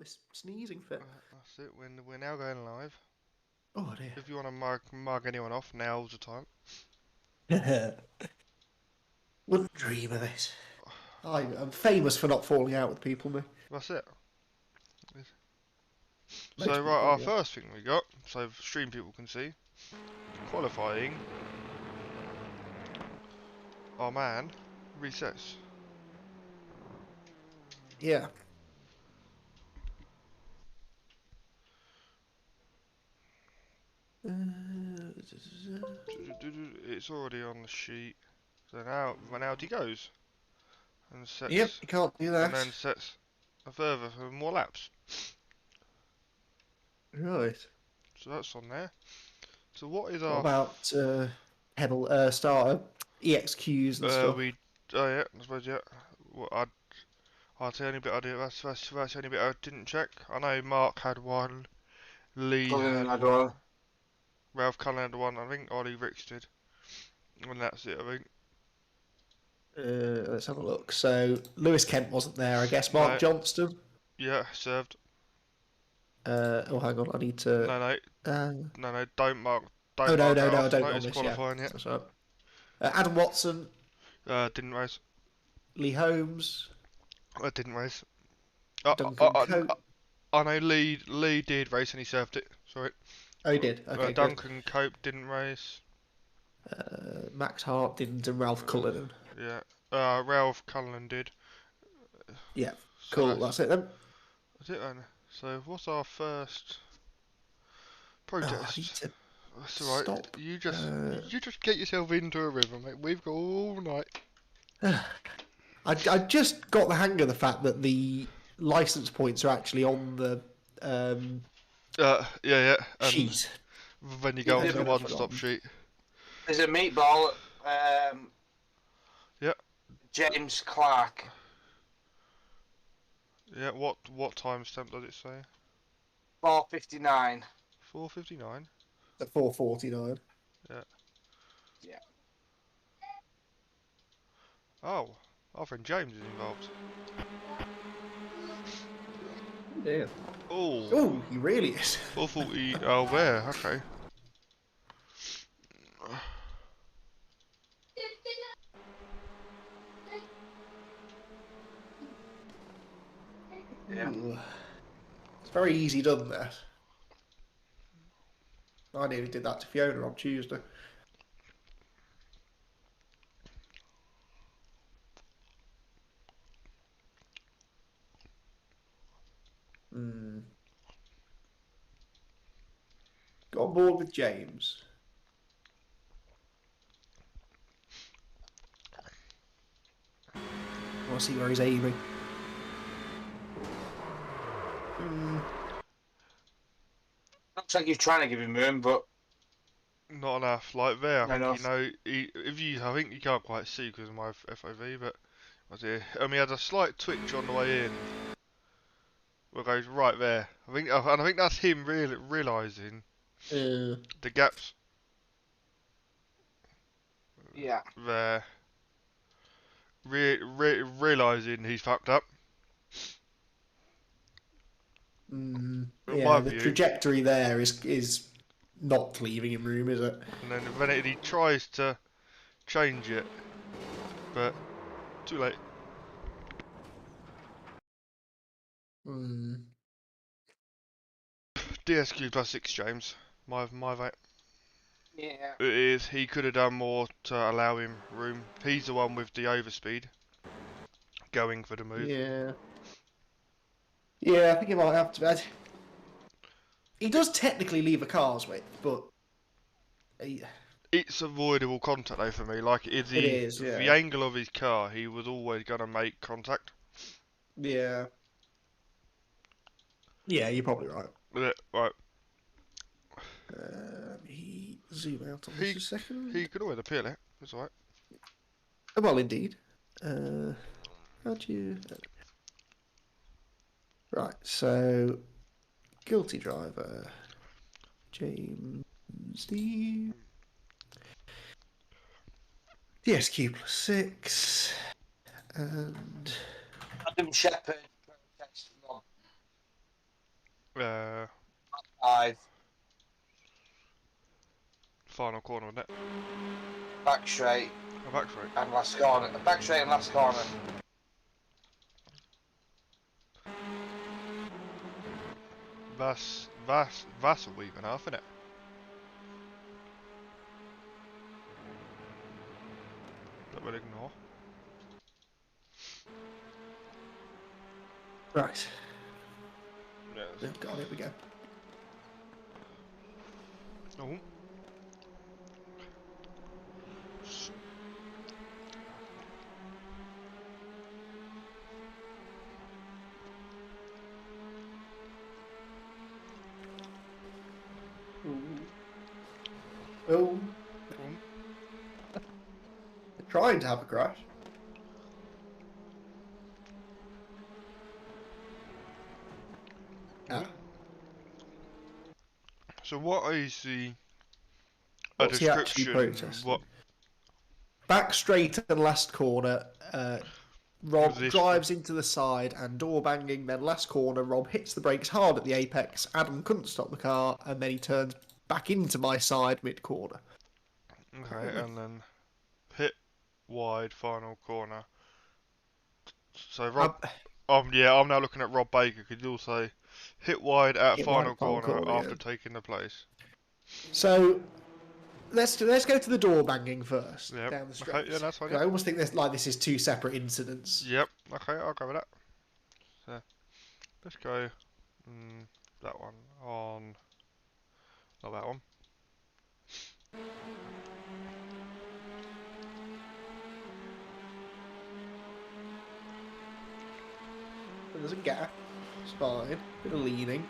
this sneezing fit. That's it. We're now going live. Oh dear. If you want to mug anyone off, now's the time. Wouldn't dream of this. I'm famous for not falling out with people, me. That's it. Most So people right, our do, yeah. first thing we got, so stream people can see, qualifying. Our man resets. Yeah. It's already on the sheet. So now Ronaldo goes and Yep, sets, you can't do and that. then sets a further for more laps. Right. So that's on there. So what is What our? about Pebble starter, EXQs and stuff? Oh yeah, I suppose yeah. What I'd say only bit I did. That's the only bit I didn't check. I know Mark had one, Lee Cullen had had one, one. Ralph Cullen had one. I think Ollie Ricks did, and that's it. I think. Let's have a look. So Lewis Kent wasn't there, I guess. Mark No, Johnston. yeah, served. Oh, hang on, I need to. No, Uh, no, don't mark oh no, that I off. don't No, on it's this. Yeah, qualifying yet. that's right. Adam Watson, Didn't race. Lee Holmes, I didn't race. Duncan Coate. I know Lee did race and he served it. Sorry. Oh, he did. Okay, good. Duncan Cope didn't race. Max Hart didn't, and Ralph Cullen. Yeah. Ralph Cullen did. Yeah, So cool. That's it then. that's it then. So what's our first Oh, I need protest? to That's alright. stop. You just get yourself into a rhythm, mate. We've got all night. I just got the hang of the fact that the license points are actually on the Yeah. sheet. When you go Yeah, onto the I've one-stop forgotten. sheet. There's a meatball. Yeah. James Clark. Yeah. What timestamp does it say? 4:59. 4:59. At 4:49. Yeah. Yeah. Oh, our friend James is involved. Yeah. Oh. Oh, he really is. 4:40. Oh, where? Okay. Yeah. Ooh. It's very easy done, that. I nearly did that to Fiona on Tuesday. Got on board with James. I want to see where he's aiming. Looks like you're trying to give him room, but Not enough. Like there, I not think enough. I think you can't quite see because of my FOV, but he had a slight twitch on the way in. Where it goes right there. And I think that's him really realizing the gaps Yeah. there. Realizing he's fucked up. In Yeah, my the view. trajectory there is not leaving him room, is it? And then he tries to change it, but too late. DSQ plus 6, James. My vote. Yeah. It is. He could have done more to allow him room. He's the one with the overspeed. Going for the move. Yeah. Yeah, I think he might have to. He does technically leave a car's width, but it's avoidable contact though for me. Like it is. Yeah. the angle of his car, he was always gonna make contact. Yeah. Yeah, you're probably right. Right. He zoom out on this a second. He could always appeal it. That's alright. Well, indeed. How'd you? Right. So, guilty driver, James D. DSQ plus 6, and Adam Shepherd. Protest 1. Uh, 5. final corner, wasn't it? Back straight Oh, back straight. and last corner. Back straight and last corner. That's a week and a half, isn't it? That we'll ignore. Right. Yes. Oh, God, here we go. Oh. Oh. They're trying to have a crash. Ah. So what is a What's he actually description? protesting? What Back straight and last corner. Rob This- drives into the side and door banging. Then last corner, Rob hits the brakes hard at the apex. Adam couldn't stop the car, and then he turns back into my side mid corner. Okay, and then hit wide final corner. So Rob, I'm now looking at Rob Baker. Could you also hit wide at Hit final wide, final corner corner, after yeah. taking the place? So let's go to the door banging first. Yep. Down the straight. Okay, yeah, that's fine. 'Cause I almost think this is two separate incidents. Yep. Okay, I'll go with that. So let's go that one on. Not that one. There's a gap. It's fine. Bit of leaning.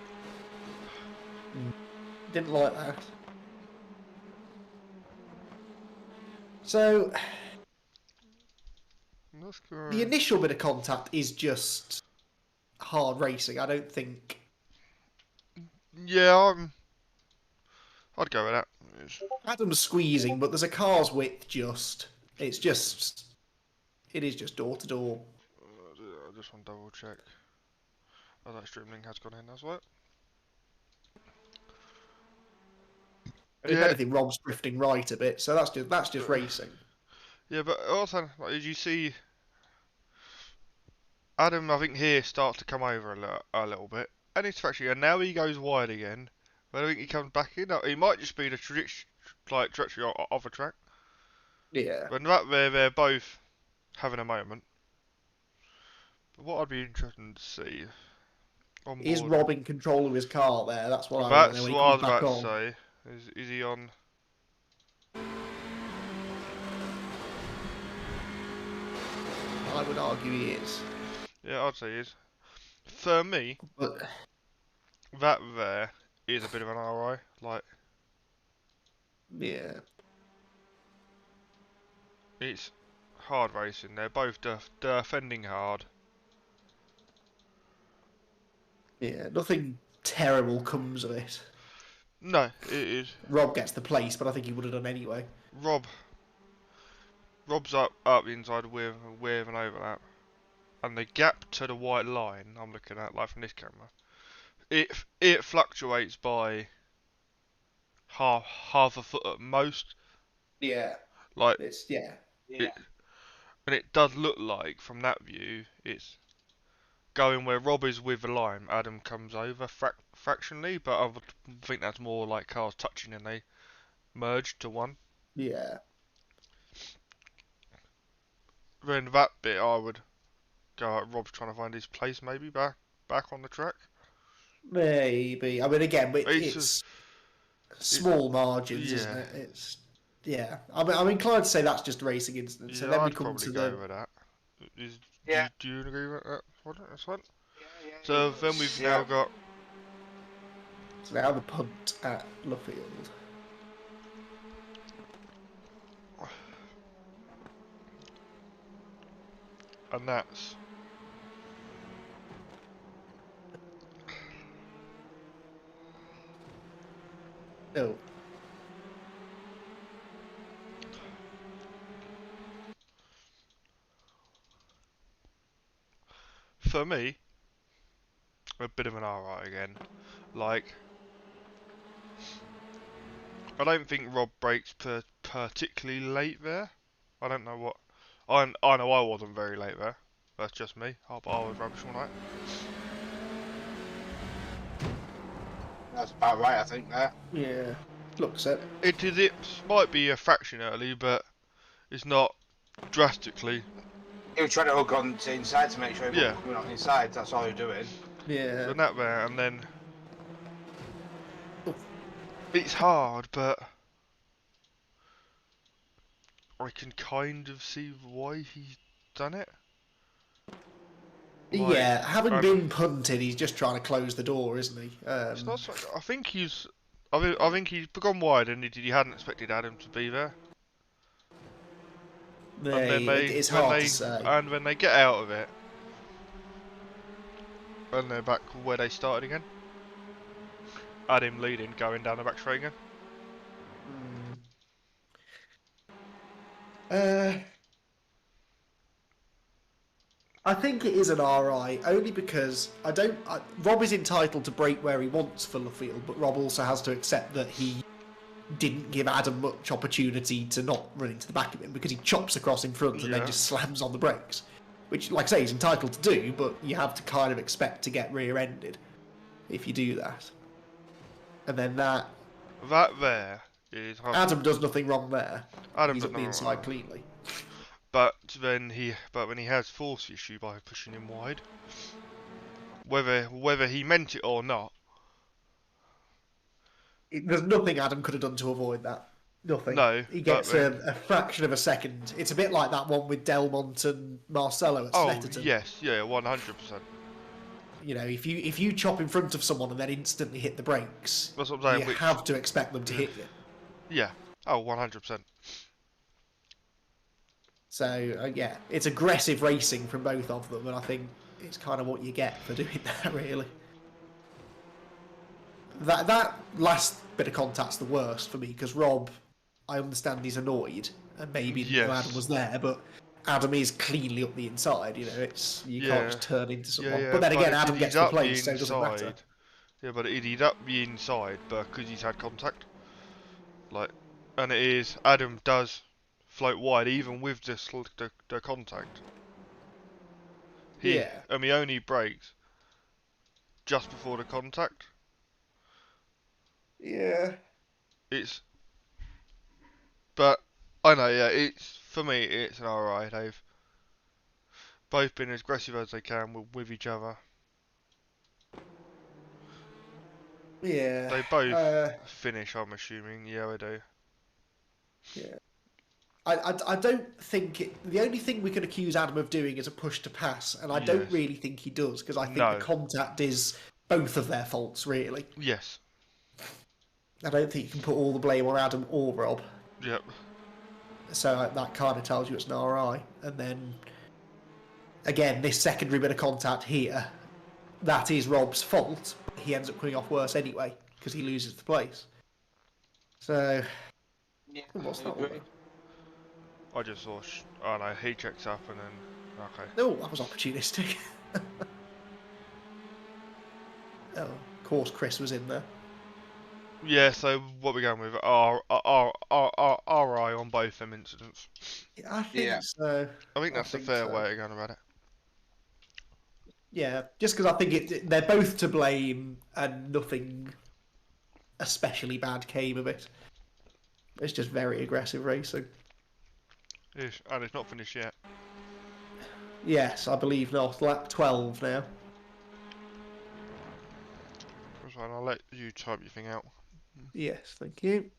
Didn't like that. So Let's go. the initial bit of contact is just hard racing. I don't think. Yeah, I'd go with that. Adam's squeezing, but there's a car's width just. It is just door to door. I just want to double check. Oh, that stream link has gone in as well. And if anything, Rob's drifting right a bit, so that's just racing. Yeah, but also, like, did you see Adam? I think here starts to come over a little bit, and it's actually, and now he goes wide again. But I think he comes back in. He might just be the trajectory of a track. Yeah. But that they're both having a moment. But what I'd be interested to see on Is board. Rob in control of his car there? That's what I want That's to know when what he I comes was back about on. to say. Is he on? I would argue he is. Yeah, I'd say he is. For me, But that there is a bit of an RI. Like, yeah. it's hard racing. They're both defending hard. Yeah, nothing terrible comes of it. No, it is. Rob gets the place, but I think he would have done anyway. Rob's up the inside with an overlap, and the gap to the white line I'm looking at, like from this camera, it fluctuates by half a foot at most. Yeah. Like It's yeah. it, and it does look like from that view it's going where Rob is with the line. Adam comes over fractionally, but I would think that's more like cars touching and they merge to one. Yeah. Then that bit I would go at Rob's trying to find his place maybe back on the track. Maybe. I mean, again, but It's it's small margins, yeah. isn't it? It's yeah. I'm inclined to say that's just a racing incident. So Yeah, then we I'd come probably to go the with that. Yeah. Do you agree with that? That's fine. Yeah, So then we've now got so now the punt at Luffield. and that's Oh. for me. a bit of an alright again. Like, I don't think Rob brakes particularly late there. I don't know what. I know I wasn't very late there. That's just me. I was rubbish all night. That's about right, I think. That. Yeah, looks it. It might be a fraction early, but it's not drastically. He was trying to hook on to inside to make sure he Yeah. wasn't coming on inside. That's all he was doing. Yeah. So that there, and then Oof. it's hard, but I can kind of see why he's done it. Like, Yeah, having been punted, he's just trying to close the door, isn't he? It's not. I think he's. I think he's gone wide, and he hadn't expected Adam to be there. It's hard to say. And when they get out of it, and they're back where they started again, Adam leading, going down the back straight again. I think it is an RI, only because Rob is entitled to brake where he wants for Luffield, but Rob also has to accept that he didn't give Adam much opportunity to not run into the back of him, because he chops across in front and then just slams on the brakes. Which, like I say, he's entitled to do, but you have to kind of expect to get rear-ended if you do that. And then that there is. Adam does nothing wrong there. Adam He's does up the nothing inside wrong. cleanly. But when he has force issue by pushing him wide, whether he meant it or not. There's nothing Adam could have done to avoid that. Nothing. No, He gets a fraction of a second. It's a bit like that one with Delmont and Marcello at Snetterton. Yes, yeah, 100%. You know, if you chop in front of someone and then instantly hit the brakes, That's what I'm saying, you have to expect them to hit you. Yeah. Oh, 100%. So, yeah, it's aggressive racing from both of them, and I think it's kind of what you get for doing that, really. That last bit of contact's the worst for me, because Rob, I understand he's annoyed, and maybe Adam was there, but Adam is cleanly up the inside, you know, you can't just turn into someone. Yeah, but then again, Adam gets the place, so it doesn't inside. matter. Yeah, but he'd up the inside because he's had contact. Like, and it is, Adam does float wide even with the contact. He only brakes just before the contact. Yeah. But I know, yeah, for me it's an alright. They've both been as aggressive as they can with each other. Yeah. They both finish, I'm assuming. Yeah, they do. Yeah. I don't think the only thing we can accuse Adam of doing is a push to pass, and I don't really think he does, because I think the contact is both of their faults, really. Yes. I don't think you can put all the blame on Adam or Rob. Yep. So that kind of tells you it's an RI. And then, again, this secondary bit of contact here, that is Rob's fault. He ends up coming off worse anyway, because he loses the place. So, what's that one? I just saw, oh no, he checks up and then, okay. No, that was opportunistic. Oh, of course Chris was in there. Yeah, so what we're going with, RI on both them incidents. Yeah, I think so. I think that's a fair way of going about it. Yeah, just because I think they're both to blame and nothing especially bad came of it. It's just very aggressive racing. And it's not finished yet. Yes, I believe not. Lap 12 now. That's fine, I'll let you type your thing out. Yes, thank you.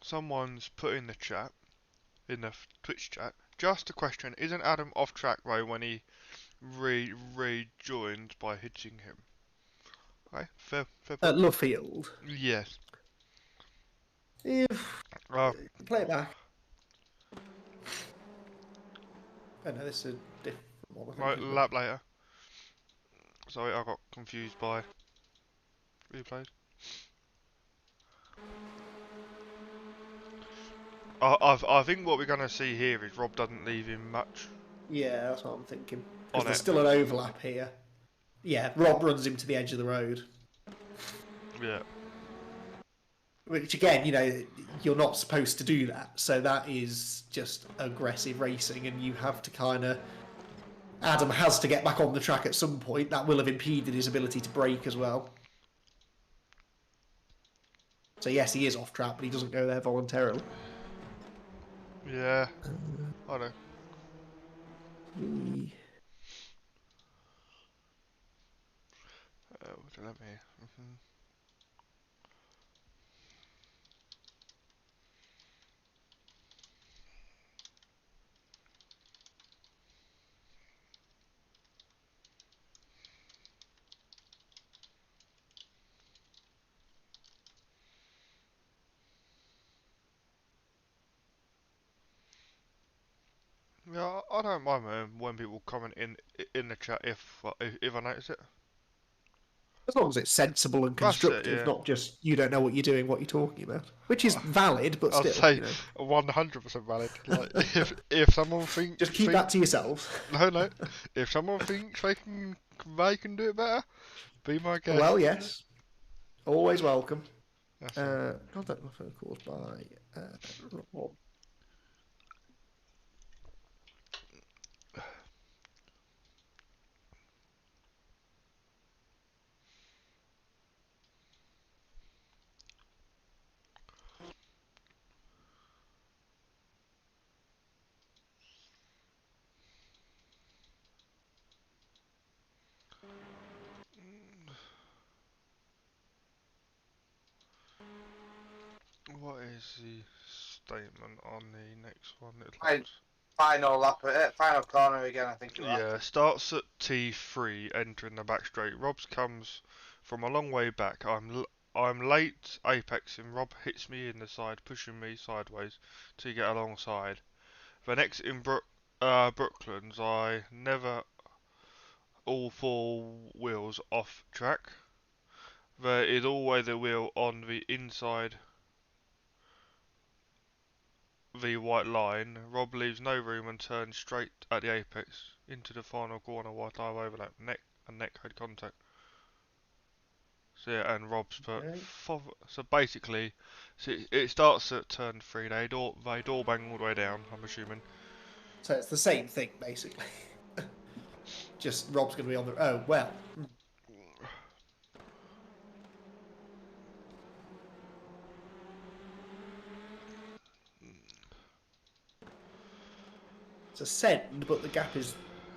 Someone's put in the chat, in the Twitch chat, just a question, isn't Adam off track though when he rejoined by hitting him? Okay, fair At Luffield. Yes. If play it back. Oh no, this is a different one. Right, lap later. Sorry, I got confused by replays. I think what we're gonna see here is Rob doesn't leave him much Yeah, that's what I'm thinking. Because on there's it. still an overlap here. Yeah, Rob runs him to the edge of the road. Yeah. Which again, you're not supposed to do that. So that is just aggressive racing, and you have to kind of. Adam has to get back on the track at some point. That will have impeded his ability to brake as well. So yes, he is off track, but he doesn't go there voluntarily. Yeah. I know. Let me. Yeah, I don't mind when people comment in the chat if I notice it. As long as it's sensible and That's it. constructive, Yeah. not just you don't know what you're doing, what you're talking about. Which is valid, but I'd still, say 100% valid. Like if someone just keep that to yourself. no, if someone thinks they can do it better, be my guest. Well, yes, always welcome. That's it. Contact my phone calls by Rob. What is the statement on the next one? Final lap, final corner again, I think it was. Yeah, starts at T3, entering the back straight. Rob's comes from a long way back. I'm late apexing. Rob hits me in the side, pushing me sideways to get alongside. Then exiting Brooklands, I never all four wheels off track. There is always a wheel on the inside the white line. Rob leaves no room and turns straight at the apex into the final corner while I overlap neck head contact. So yeah, and Rob's put Okay. so basically, it starts at turn 3. They door bang all the way down. I'm assuming. So it's the same thing, basically. Just Rob's going to be on the. Oh, well. It's a send, but the gap is.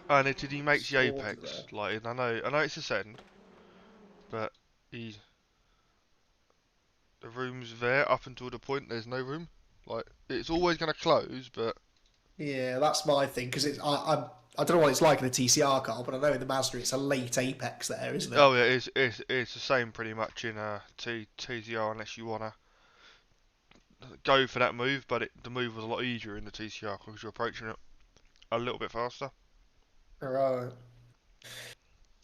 And did he make the sort of apex? there. Like I know it's a send, but the room's there up until the point there's no room. Like it's always going to close, but Yeah, that's my thing, because I don't know what it's like in a TCR car, but I know in the Mazda it's a late apex there, isn't it? oh yeah, it's the same pretty much in a TCR unless you wanna go for that move, but the move was a lot easier in the TCR because you're approaching it a little bit faster. Right.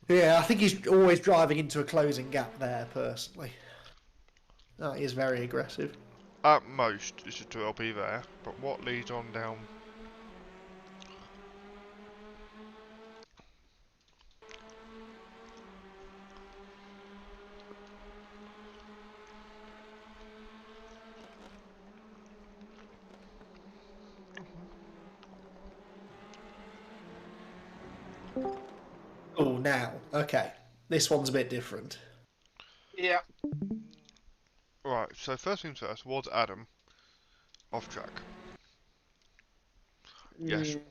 Yeah, I think he's always driving into a closing gap there, personally. That is very aggressive. At most, it's a 2LP there, but what leads on down? Oh, now. Okay. This one's a bit different. Yeah. Right, so first things first, was Adam off track? Yes. Mm,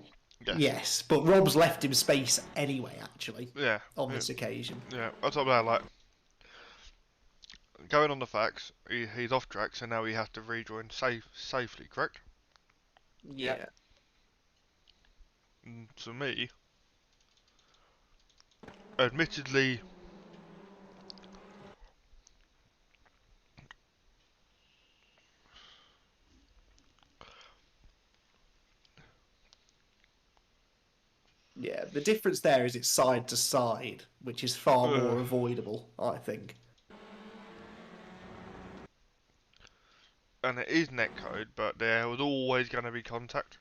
Yes. yes, but Rob's left him space anyway, actually, Yeah. on this occasion. Yeah, on top of that, like, going on the facts, he's off track, so now he has to rejoin safely, correct? Yeah. To me, admittedly, Yeah, the difference there is it's side to side, which is far more avoidable, I think. and it is netcode, but there was always going to be contact.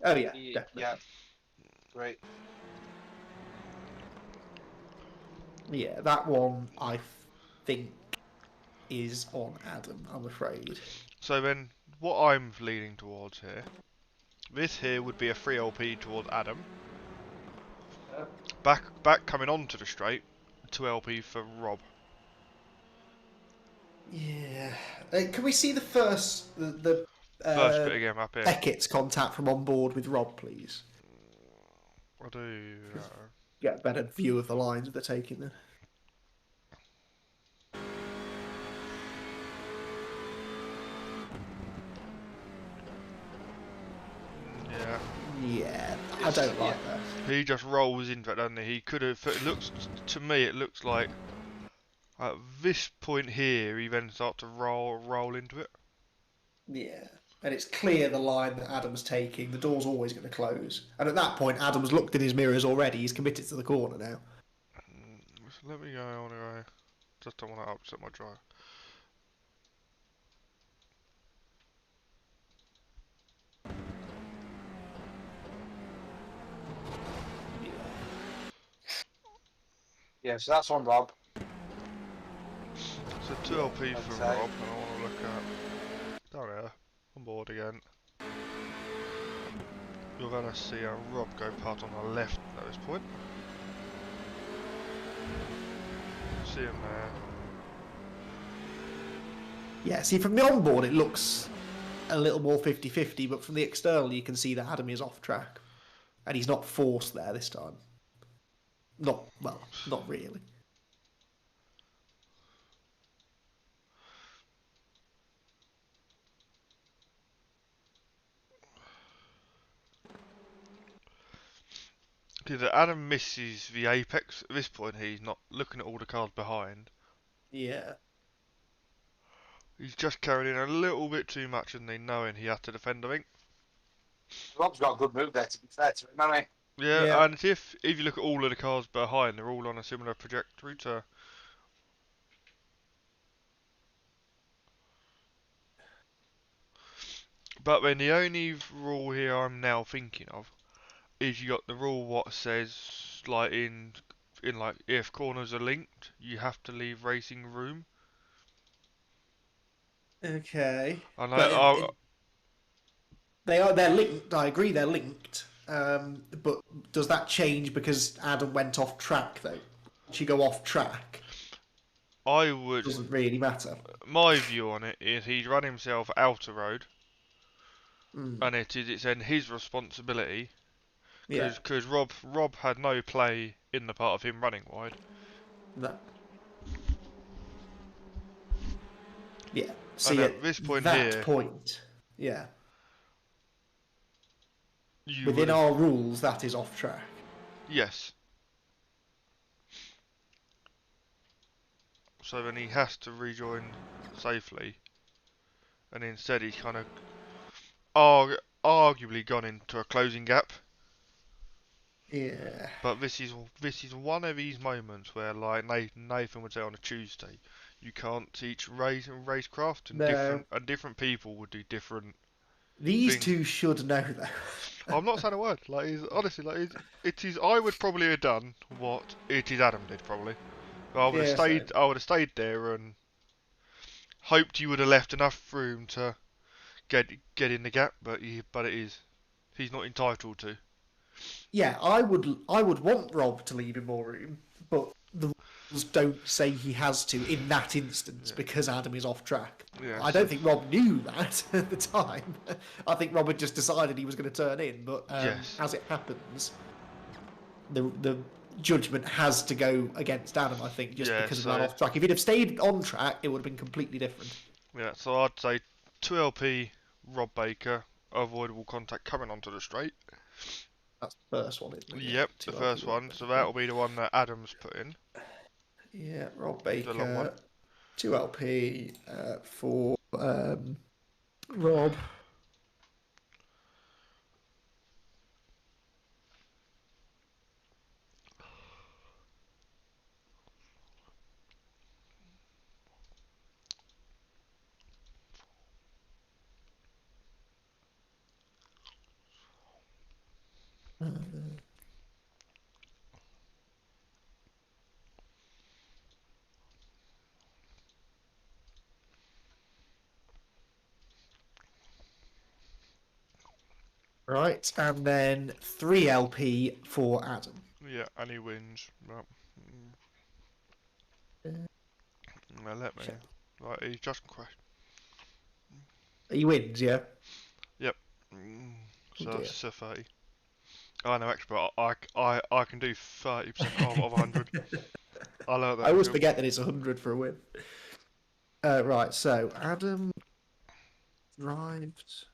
Oh yeah, definitely. Yeah. Great. Yeah, that one I think is on Adam, I'm afraid. So then, what I'm leaning towards here, this here would be a 3LP towards Adam. Back coming onto the straight, 2LP for Rob. Yeah. Can we see the first the First bit again up here. Beckett's contact from on board with Rob, please? I do. Get a better view of the lines they're taking then. Yeah. Yeah, I don't like that. He just rolls into it, doesn't he? He could have. It looks to me. It looks like at this point here, he then starts to roll into it. Yeah. And it's clear the line that Adam's taking. The door's always going to close. And at that point, Adam's looked in his mirrors already. He's committed to the corner now. So let me go. I want to go. Just don't want to upset my drive. Yeah, so that's on Rob. So 2LP for Okay. Rob, and I want to look at down here on board again. You're gonna see Rob go past on the left at this point. See him there. Yeah, see, from the onboard, it looks a little more 50-50, but from the external, you can see that Adam is off track. And he's not forced there this time. Not really. Because Adam misses the apex at this point. He's not looking at all the cars behind. Yeah. He's just carried in a little bit too much, and they knowing he had to defend. I think. Rob's got a good move there, to be fair to him, hasn't Yeah, Yeah. and if you look at all of the cars behind, they're all on a similar trajectory to. But then the only rule here I'm now thinking of is you got the rule what says like in like if corners are linked, you have to leave racing room. Okay. I know. But they're linked. I agree they're linked. But does that change because Adam went off track though? Should he go off track? I would. Doesn't really matter. My view on it is he'd run himself out of road, and it's then his responsibility. Yeah. Because Rob had no play in the part of him running wide. No. Yeah. And See, at this point that here, point, yeah. you Within would our rules, that is off track. yes. So then he has to rejoin safely, and instead he's kind of arguably gone into a closing gap. Yeah. But this is one of these moments where, like Nathan would say on a Tuesday, you can't teach racecraft, and different people would do different These things. two should know though. I'm not saying a word. Like, honestly, like, it is. I would probably have done what it is Adam did probably. I would have Yeah, stayed. same. I would have stayed there and hoped you would have left enough room to get in the gap. But it is. He's not entitled to. Yeah, I would want Rob to leave him more room, but the rules don't say he has to in that instance because Adam is off track. Yeah, I don't think Rob knew that at the time. I think Rob had just decided he was going to turn in, but Yes. as it happens, the judgment has to go against Adam. I think just Yeah, because of so- that off track. If he'd have stayed on track, it would have been completely different. Yeah. So I'd say 2LP Rob Baker avoidable contact coming onto the straight. That's the first one, isn't it? Yep, Two the LP first Rob one. So Baker. that'll be the one that Adams put in. Yeah, Rob The long one. Baker, 2LP for Rob. Right, and then 3 LP for Adam. Yeah, and he wins. Right. Now let me. Right, he's just crashed. He wins, yeah? Yep. Oh So dear. that's 30. I know expert. I can do 30% of 100. I learned that I in always film. forget that it's 100 for a win. Right, so Adam drives.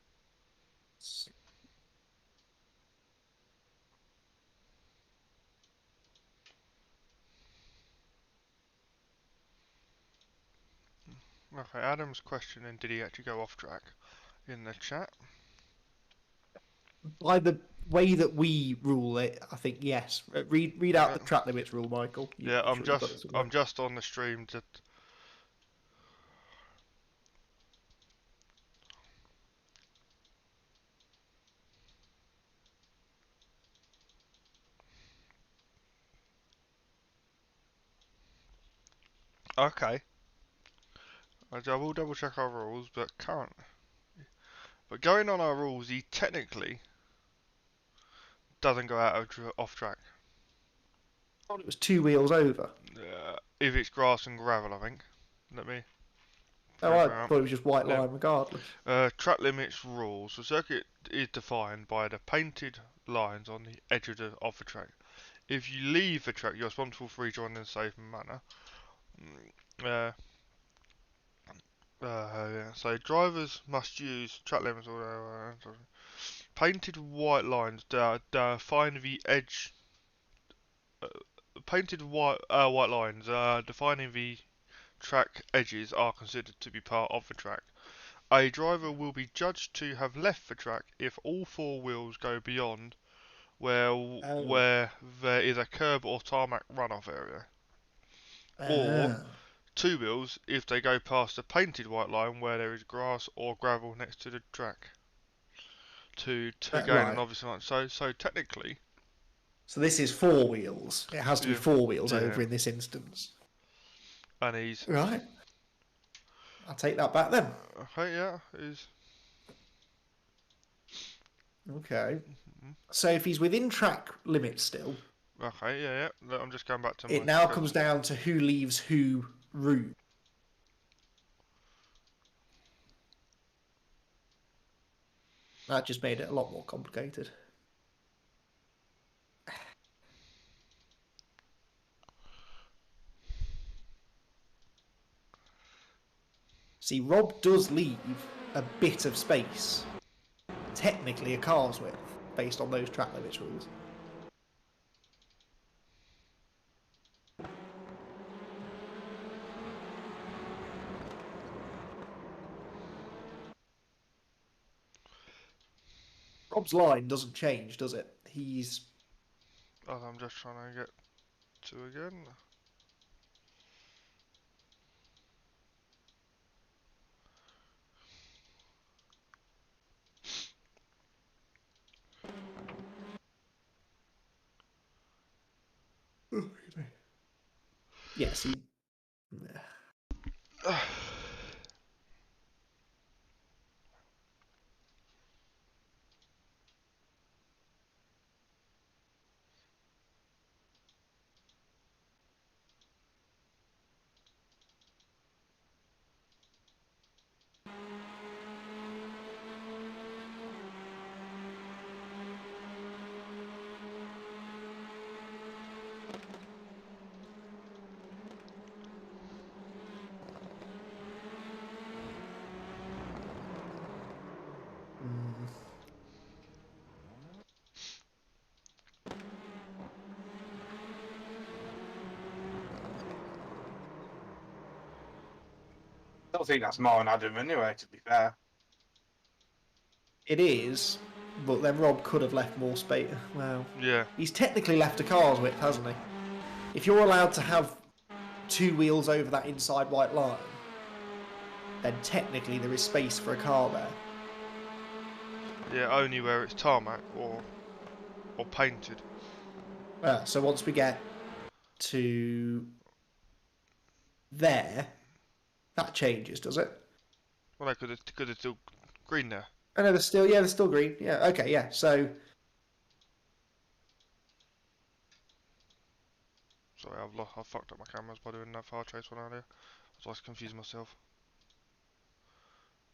Okay, Adam's questioning, did he actually go off track in the chat? By the way that we rule it, I think yes. Read out Yeah, the track limits rule, Michael. yeah, I'm sure you've got it somewhere. I'm just on the stream to. Okay, I will double check our rules, but going on our rules, he technically doesn't go out of off track. I thought it was 2 wheels over. If it's grass and gravel, I think. Let me. Oh, I Figure out. thought it was just white Yeah. line regardless. Track limits rules. The circuit is defined by the painted lines on the edge of the track. If you leave the track, you're responsible for rejoining in a safe manner. Yeah. So drivers must use track limits or painted white lines define the edge. Painted white lines defining the track edges are considered to be part of the track. A driver will be judged to have left the track if all 4 wheels go beyond where there is a curb or tarmac runoff area, or Ah. 2 wheels if they go past the painted white line where there is grass or gravel next to the track. To gain an Right. obvious amount. So technically, So this is 4 wheels. It has to be yeah, 4 wheels yeah, over in this instance. and he's Right. I'll take that back then. okay, yeah, he's Okay. So if he's within track limits still, okay, yeah. I'm just going back to it my now comes down to who leaves who route. That just made it a lot more complicated. See, Rob does leave a bit of space. Technically a car's width, based on those track limits rules. Rob's line doesn't change, does it? He's... Oh, I'm just trying to get to again. Yes, he... I don't think that's more than Adam anyway, to be fair. It is, but then Rob could have left more space. Well, Yeah, he's technically left a car's width, hasn't he? If you're allowed to have 2 wheels over that inside white line, then technically there is space for a car there. yeah, only where it's tarmac or or painted. So once we get to there, that changes, does it? Well, no, because it's still green there. Oh no, they're still green. Yeah, okay, yeah. So Sorry, I've fucked up my cameras by doing that far chase one earlier. So I was confusing myself.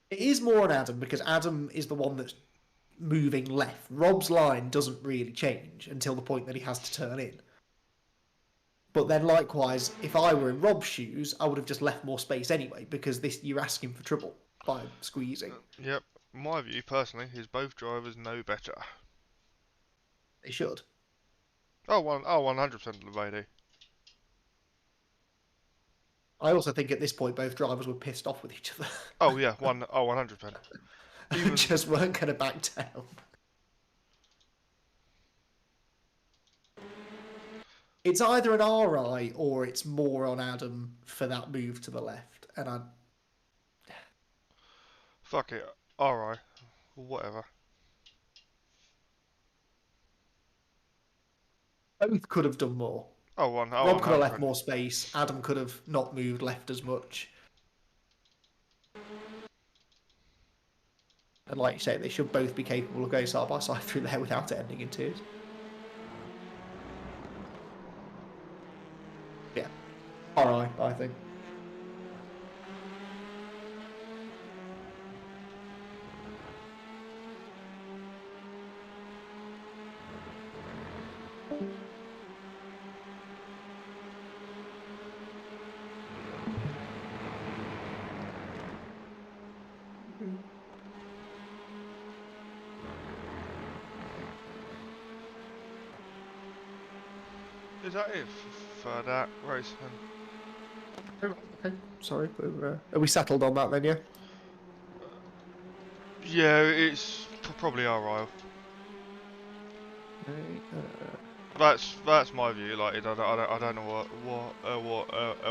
it is more on Adam because Adam is the one that's moving left. Rob's line doesn't really change until the point that he has to turn in. But then likewise, if I were in Rob's shoes, I would have just left more space anyway, because you're asking for trouble by squeezing. Yep, my view personally is both drivers know better. They should. Oh, 100% of the way do. I also think at this point both drivers were pissed off with each other. Oh yeah, 100%. Even Just weren't going to back down. It's either an RI or it's more on Adam for that move to the left, and fuck it, alright, whatever. both could have done more. Rob could have left more space. Adam could have not moved left as much. And like you say, they should both be capable of going side by side through there without it ending in tears. Yeah. RI, I think. Is that it for that race then? Okay, sorry, are we settled on that then, yeah? Yeah, it's probably alright. That's my view. Like, I don't know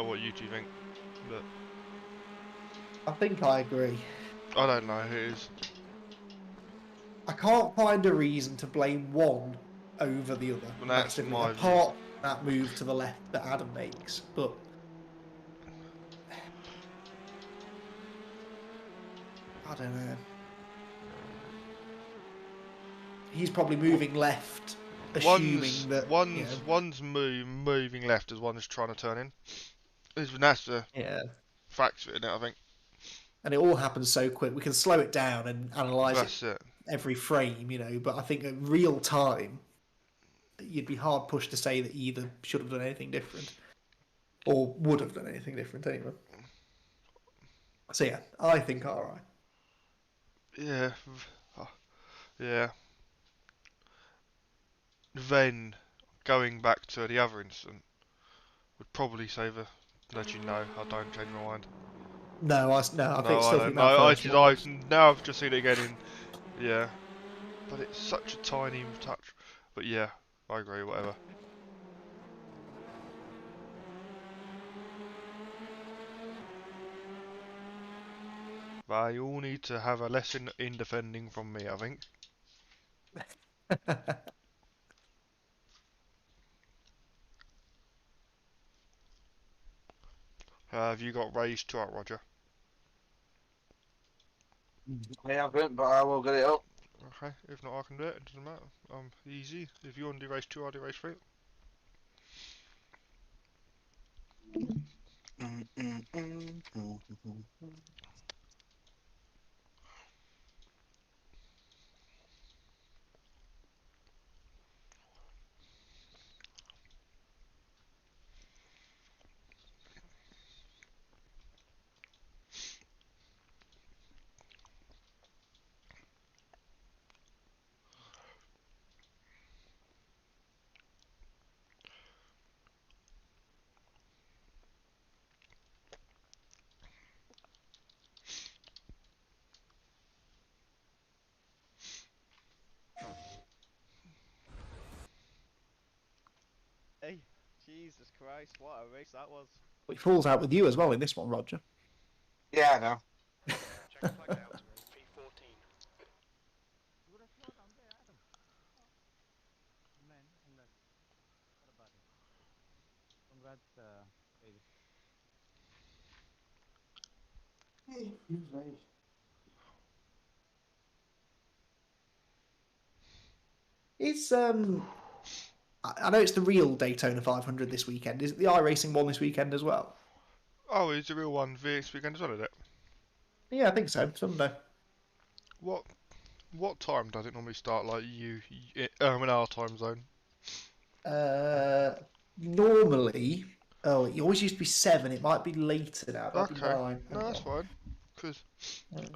what you two think, but I think I agree. I don't know who it is. I can't find a reason to blame one over the other. And that's massively, my apart from that move to the left that Adam makes, but I don't know. He's probably moving left, assuming that one's moving left as one's trying to turn in. That's the facts of it, I think. And it all happens so quick. We can slow it down and analyse it every frame, but I think in real time, you'd be hard pushed to say that either should have done anything different or would have done anything different anyway. So yeah, I think alright. Yeah. Yeah. Then, going back to the other incident, would probably say let you know I don't change my mind. No, I still think that now I've just seen it again yeah. But it's such a tiny touch. But yeah, I agree, whatever. They all need to have a lesson in defending from me, I think. Have you got raised to up, Roger? I haven't, but I will get it up. Okay, if not I can do it, it doesn't matter. Easy. If you want to do race 2, I'll do race 3. Hey, Jesus Christ, what a race that was. He falls out with you as well in this one, Roger. Yeah, I know. Check flag out, P14. Is I know it's the real Daytona 500 this weekend. Is it the iRacing one this weekend as well? Oh, it's a real one this weekend as well, is it? Yeah, I think so. Sunday. What time does it normally start? Like in our time zone. Normally, it always used to be 7. It might be later now. It might be Okay, 9. no, Hang that's on. fine. Because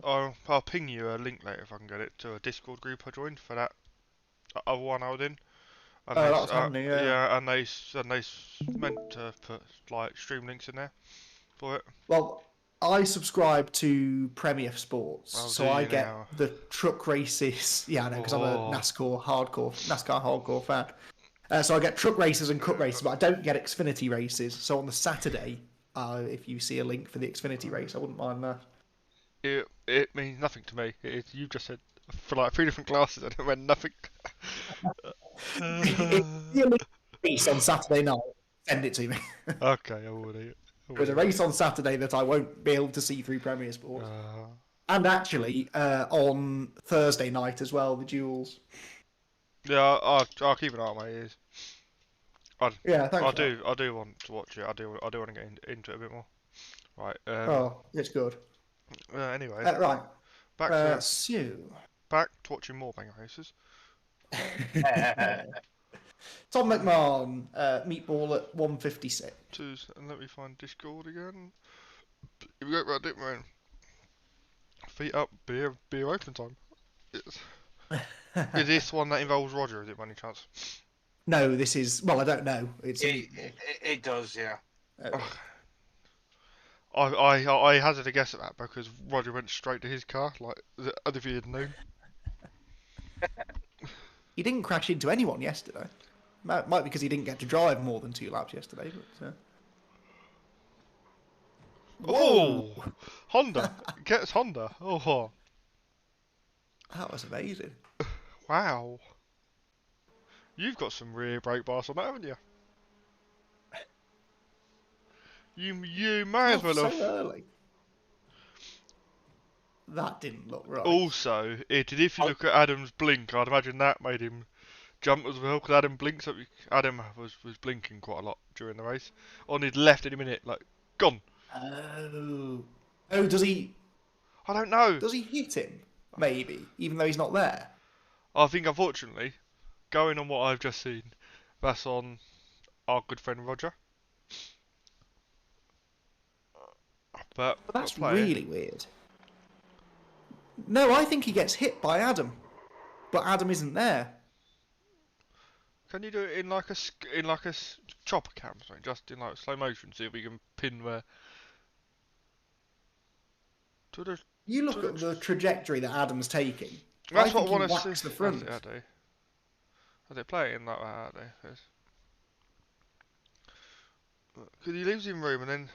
I'll ping you a link later if I can get it to a Discord group I joined for that other one I was in. And Oh, they, that's handy. Yeah. yeah, and they meant to put like stream links in there for it. Well, I subscribe to Premier Sports, I'll so do I you get now. the truck races. Yeah, I know, because I'm a Oh, NASCAR hardcore fan. So I get truck races and cup races, but I don't get Xfinity races. So on the Saturday, if you see a link for the Xfinity race, I wouldn't mind that. it means nothing to me. You just said for like 3 different classes and it meant nothing. If you see a link for a race on Saturday night, send it to me. Okay, I will do. There's a race on Saturday that I won't be able to see through Premier Sports. And actually, on Thursday night as well, the duels. Yeah, I'll keep an eye on my ears. Yeah, thanks. I do want to watch it. I do want to get into it a bit more. Right. Oh, it's good. Anyway, Right. back to Sue. watching more banger races. Tom McMahon, meatball at 156. And let me find Discord again. Here we go, right, dip, man. Feet up, beer open time. Is this one that involves Roger? Is it by any chance? No, this is, well, I don't know. It's it does, yeah. I hazard a guess at that because Roger went straight to his car, like as if he had known. He didn't crash into anyone yesterday. Might be because he didn't get to drive more than 2 laps yesterday. But, Oh, Honda gets Honda. Oh, that was amazing. wow. You've got some rear brake bars on that, haven't you? You may as well so have. early. That didn't look right. Also, if you look at Adam's blink, I'd imagine that made him jump as well, because Adam blinks up. Adam was blinking quite a lot during the race. On his left any minute, like, gone. Oh, does he I don't know. hit him? Maybe, even though he's not there. I think, unfortunately, going on what I've just seen, that's on our good friend Roger. But That's really weird. No, I think he gets hit by Adam, but Adam isn't there. Can you do it in like a chopper cam, or something, just in like slow motion, see if we can pin where? You look at the trajectory that Adam's taking. That's I what think I want he to whacks see. the front. That's it, are they playing like that? Are they? Because he leaves him room and then.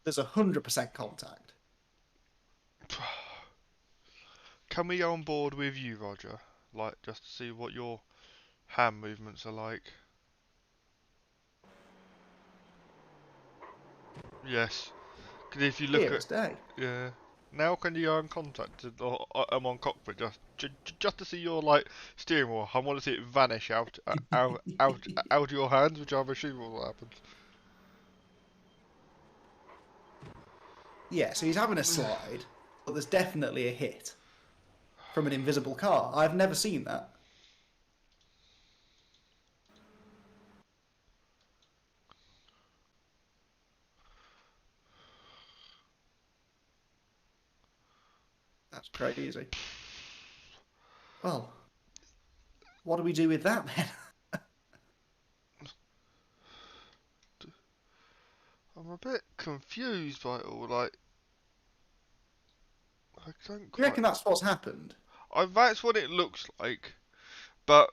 There's 100% contact. Can we go on board with you, Roger? Like, just to see what your hand movements are like. Yes. Because if you look Clear at. as day. Yeah. Now can you go on contact or I'm on cockpit just to see your like steering wheel? I want to see it vanish out of your hands, which I'm assuming will happen. Yeah, so he's having a slide, but there's definitely a hit from an invisible car. I've never seen that. That's crazy. Well, what do we do with that then? I'm a bit confused by it all. Like, I don't You quite. reckon that's what's happened? That's what it looks like, but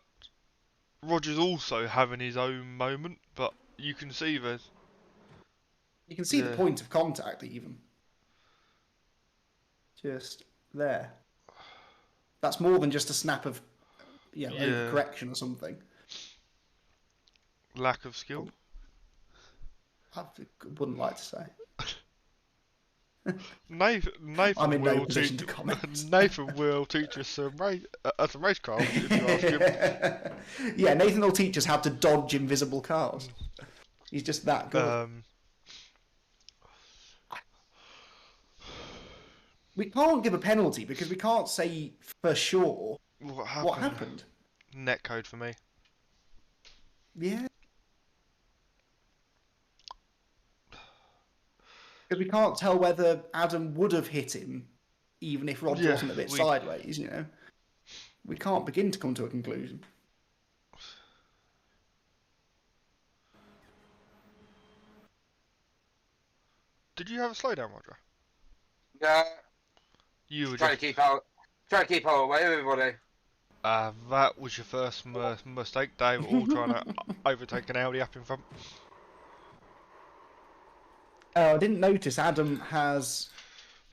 Roger's also having his own moment. But you can see there's. You can see the point of contact even. Just there. That's more than just a snap of, overcorrection or something. Lack of skill. I wouldn't like to say. Nathan I'm in no will position teach to comment. Nathan will teach us some racecraft if you ask him. Yeah, Nathan will teach us how to dodge invisible cars. He's just that good. We can't give a penalty because we can't say for sure What what happened? happened. Netcode for me. Yeah. Because we can't tell whether Adam would have hit him, even if Roger Yeah, wasn't a bit sideways, you know. We can't begin to come to a conclusion. Did you have a slowdown, Roger? Yeah, You were try to just. keep out away, everybody. That was your first mistake. They were all trying to overtake an Audi up in front. I didn't notice Adam has,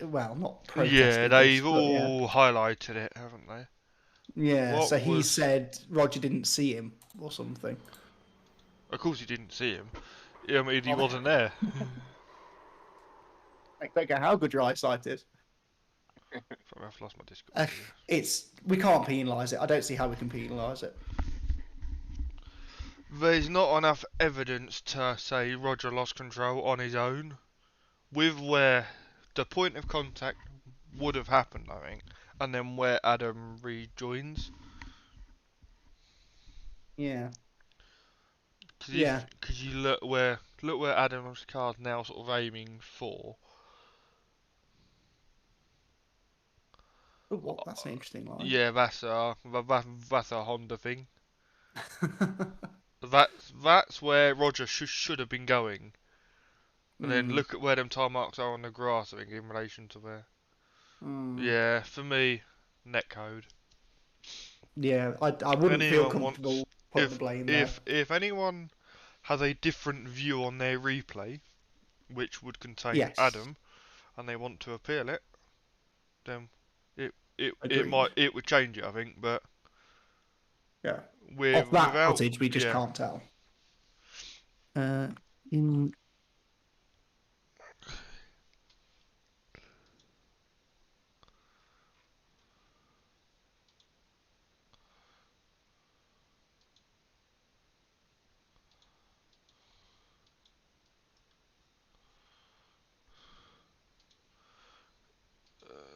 well, not protested Yeah, this, they've but yeah. all highlighted it, haven't they? Yeah, What so he was- said Roger didn't see him or something. Of course, you didn't see him. I mean, he wasn't there. I don't care how good your eyesight is. I've lost my Discord. We can't penalise it. I don't see how we can penalise it. There's not enough evidence to say Roger lost control on his own, with where the point of contact would have happened, I think, and then where Adam rejoins. Yeah. Because you look where Adam's car's now sort of aiming for. Oh, what? That's an interesting line. Yeah, that's a Honda thing. That's where Roger should have been going. And then look at where them tire marks are on the grass, I think, in relation to where. Yeah, for me, netcode. Yeah, I wouldn't feel Anyone comfortable putting the blame there. If anyone has a different view on their replay, which would contain Yes. Adam, and they want to appeal it, then it Agreed. would change it, I think. But Yeah. Off that without footage, we just can't tell. In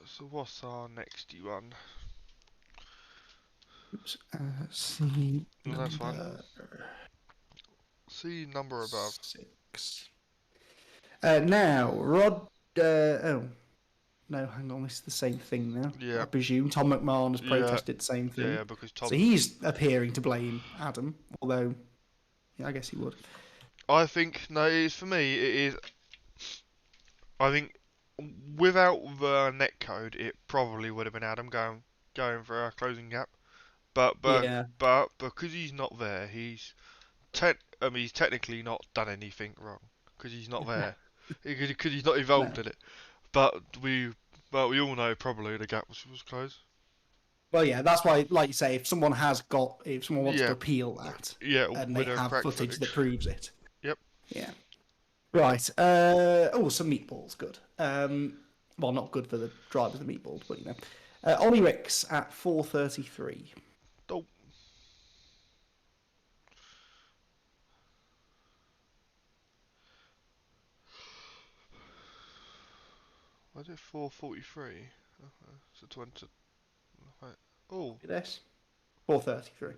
So what's our next one? C No, that's fine. number See number above. 6. Now, Rod. Oh no, hang on. This is the same thing now. Yeah. I presume Tom McMahon has Yeah. protested the same thing. Yeah, because Tom. So he's appearing to blame Adam, although yeah, I guess he would. I think no, it is for me. It is. I think without the netcode, it probably would have been Adam going for a closing gap. But Yeah. because he's not there, he's he's technically not done anything wrong because he's not there. Because he's not involved in it. But we all know probably the gap was closed. Well, yeah, that's why, like you say, if someone wants to appeal that, Yeah, and with they a have cracked footage that proves it. Yep. Yeah. Right. Some meatballs, good. Well, not good for the driver of the meatballs, but you know. Ollie Ricks at 4:33. Oh. Was it 4:43? So 20. Oh. This 4:33.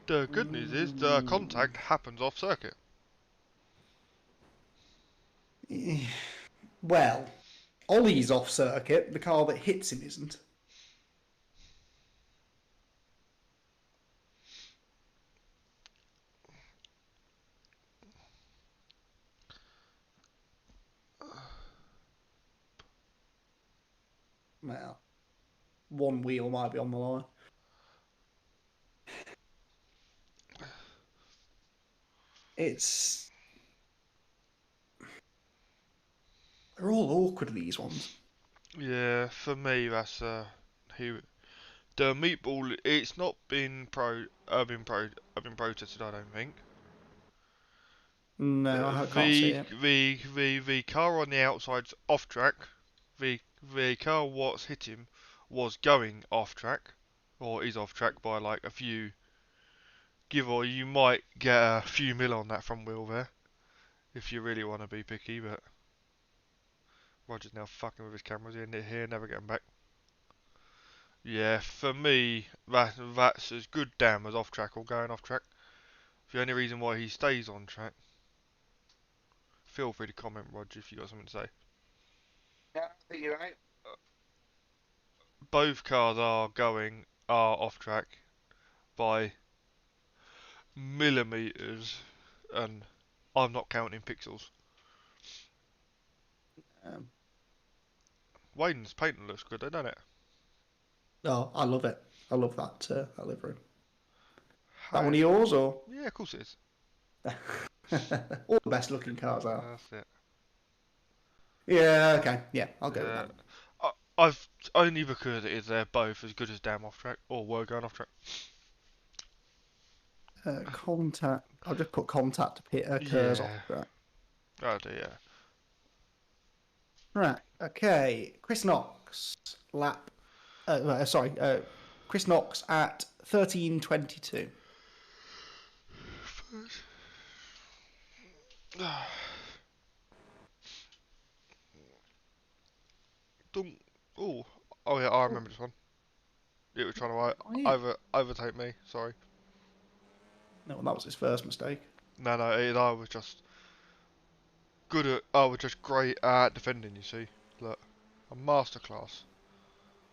The good news is the contact happens off circuit. Well, Ollie's off circuit. The car that hits him isn't. Well, one wheel might be on the line. They're all awkward, these ones. Yeah, for me, that's he. The meatball. It's not been been protested. I don't think. No, I can't see The it. the car on the outside's off track. The car what's hit him was going off track, or is off track by like a few. Give or you might get a few mil on that front wheel there, if you really want to be picky. But Roger's now fucking with his cameras here, never getting back. Yeah, for me, that's as good damn as off track or going off track. The only reason why he stays on track. Feel free to comment, Roger, if you got something to say. Yeah, I think you're right. Both cars are off track by millimeters, and I'm not counting pixels. Um, Wayne's painting looks good, though, doesn't it? oh, I love it. I love that livery. That one of Hey. yours, or Yeah, of course it is. all the best looking cars are? That's it. Yeah, okay, yeah, I'll go with Yeah. that. I've only because it is they're both as good as damn off track, or were going off track. Contact. I'll just put contact to pit occurs off Yeah. track. Oh dear. Right. Okay. Chris Knox lap. Sorry. Chris Knox at 13:22. Don't. Oh. Oh yeah, I remember this one. It was trying to Oh, yeah. overtake me. Sorry. No, well, that was his first mistake. No, I was just good at. I was just great at defending. You see, look, a masterclass.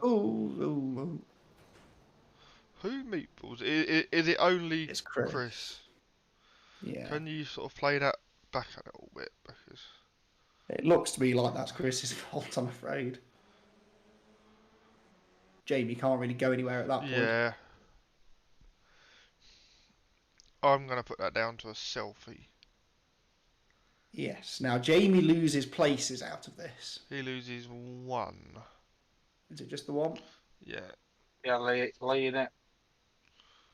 Oh. Who meatballs? Is it only It's Chris. Chris? Yeah. Can you sort of play that back a little bit because It looks to me like that's Chris's fault, I'm afraid. Jamie can't really go anywhere at that point. yeah, I'm gonna put that down to a selfie. Yes. Now, Jamie loses places out of this. He loses one. Is it just the one? Yeah. Yeah, laying it.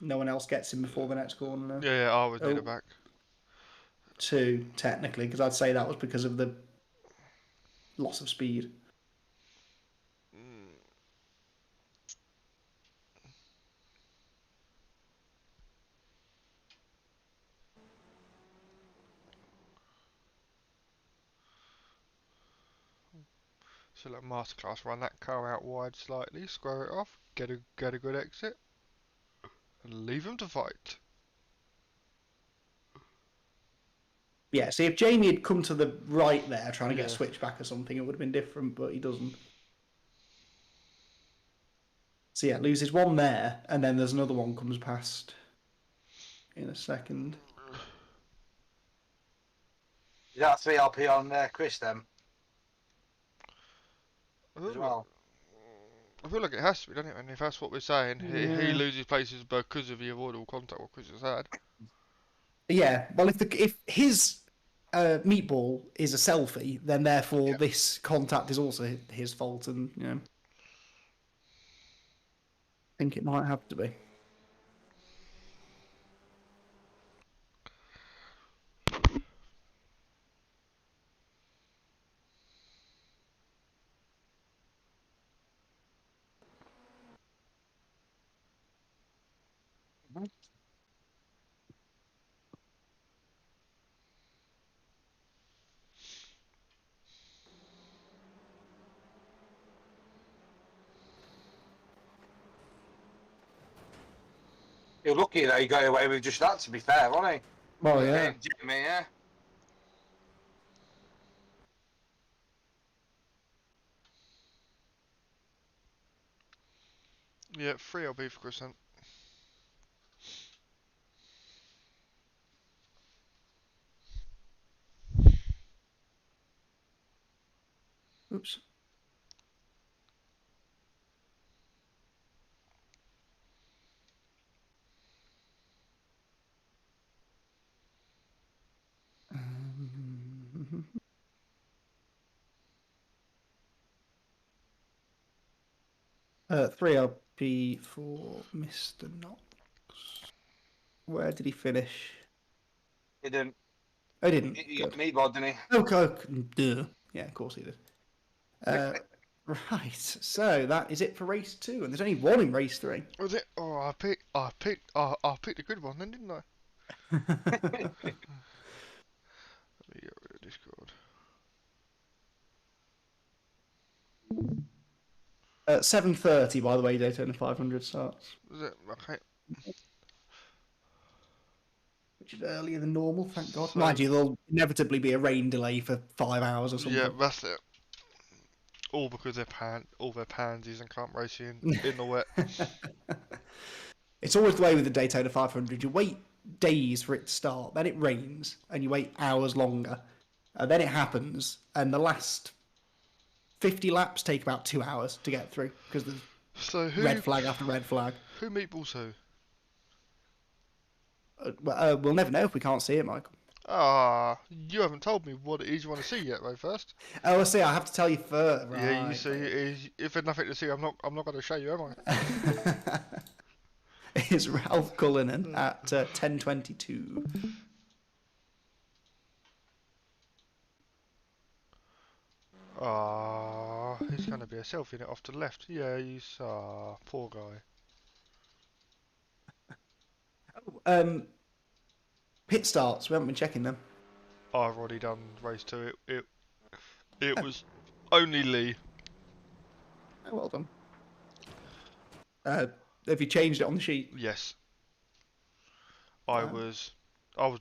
No one else gets him before the next corner now? Yeah, I would need Oh. it back. Two, technically, because I'd say that was because of the loss of speed. Mm. So let masterclass run that car out wide slightly, square it off, get a good exit, and leave him to fight. Yeah, see, if Jamie had come to the right there trying to get a Yeah. switchback or something, it would have been different, but he doesn't. So yeah, loses one there, and then there's another one comes past in a second. Is that 3LP on Chris then I as feel, well? I feel like it has to be, doesn't it? And if that's what we're saying, he Yeah. loses places because of the avoidable contact what Chris has had. Yeah, well, if his meatball is a selfie, then therefore Yeah. this contact is also his fault, and you know, I think it might have to be. You're lucky that he got away with just that, to be fair, wasn't he? Well, yeah. Jimmy, yeah. Yeah, 3LB for Chris then. Oops. 3 LP for Mr. Knox. Where did he finish? He didn't. Oh, he didn't. He Good. got me bod, didn't he? Oh, duh. Yeah, of course he did. Right, so that is it for race 2, and there's only one in race 3. Was it? Oh, I picked a good one then, didn't I? Let me get rid of Discord. 7:30, by the way, Daytona 500 starts, Was it? Okay. which is earlier than normal, thank God. So- Mind you, there'll inevitably be a rain delay for 5 hours or something. Yeah, that's it. All because all their pansies and can't race in the wet. It's always the way with the Daytona 500. You wait days for it to start, then it rains, and you wait hours longer, and then it happens, and the last 50 laps take about 2 hours to get through because there's So who? red flag after red flag. Who meatballs who? We'll never know if we can't see it, Michael. Ah, you haven't told me what it is you want to see yet, though. First. Oh, I see. I have to tell you first. Right. Yeah, you see, if there's nothing to see, I'm not going to show you, am I? It's Ralph Cullinan at 10:22. Ah, he's going to be a selfie in it off to the left. Yeah, you saw. Poor guy. Pit starts. We haven't been checking them. I've already done race 2. It was only Lee. Oh, well done. Have you changed it on the sheet? Yes. I was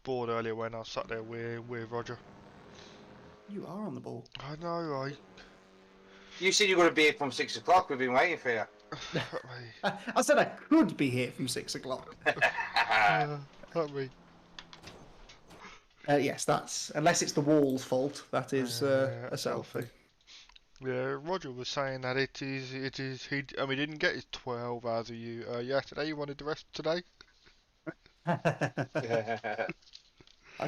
bored earlier when I sat there with Roger. You are on the ball. I know, You said you were going to be here from 6 o'clock. We've been waiting for you. I said I could be here from 6 o'clock. Not me. Yes, that's unless it's the wall's fault. That is a selfie. Yeah, Roger was saying that it is. He didn't get his 12 hours of you yesterday. He wanted the rest today. I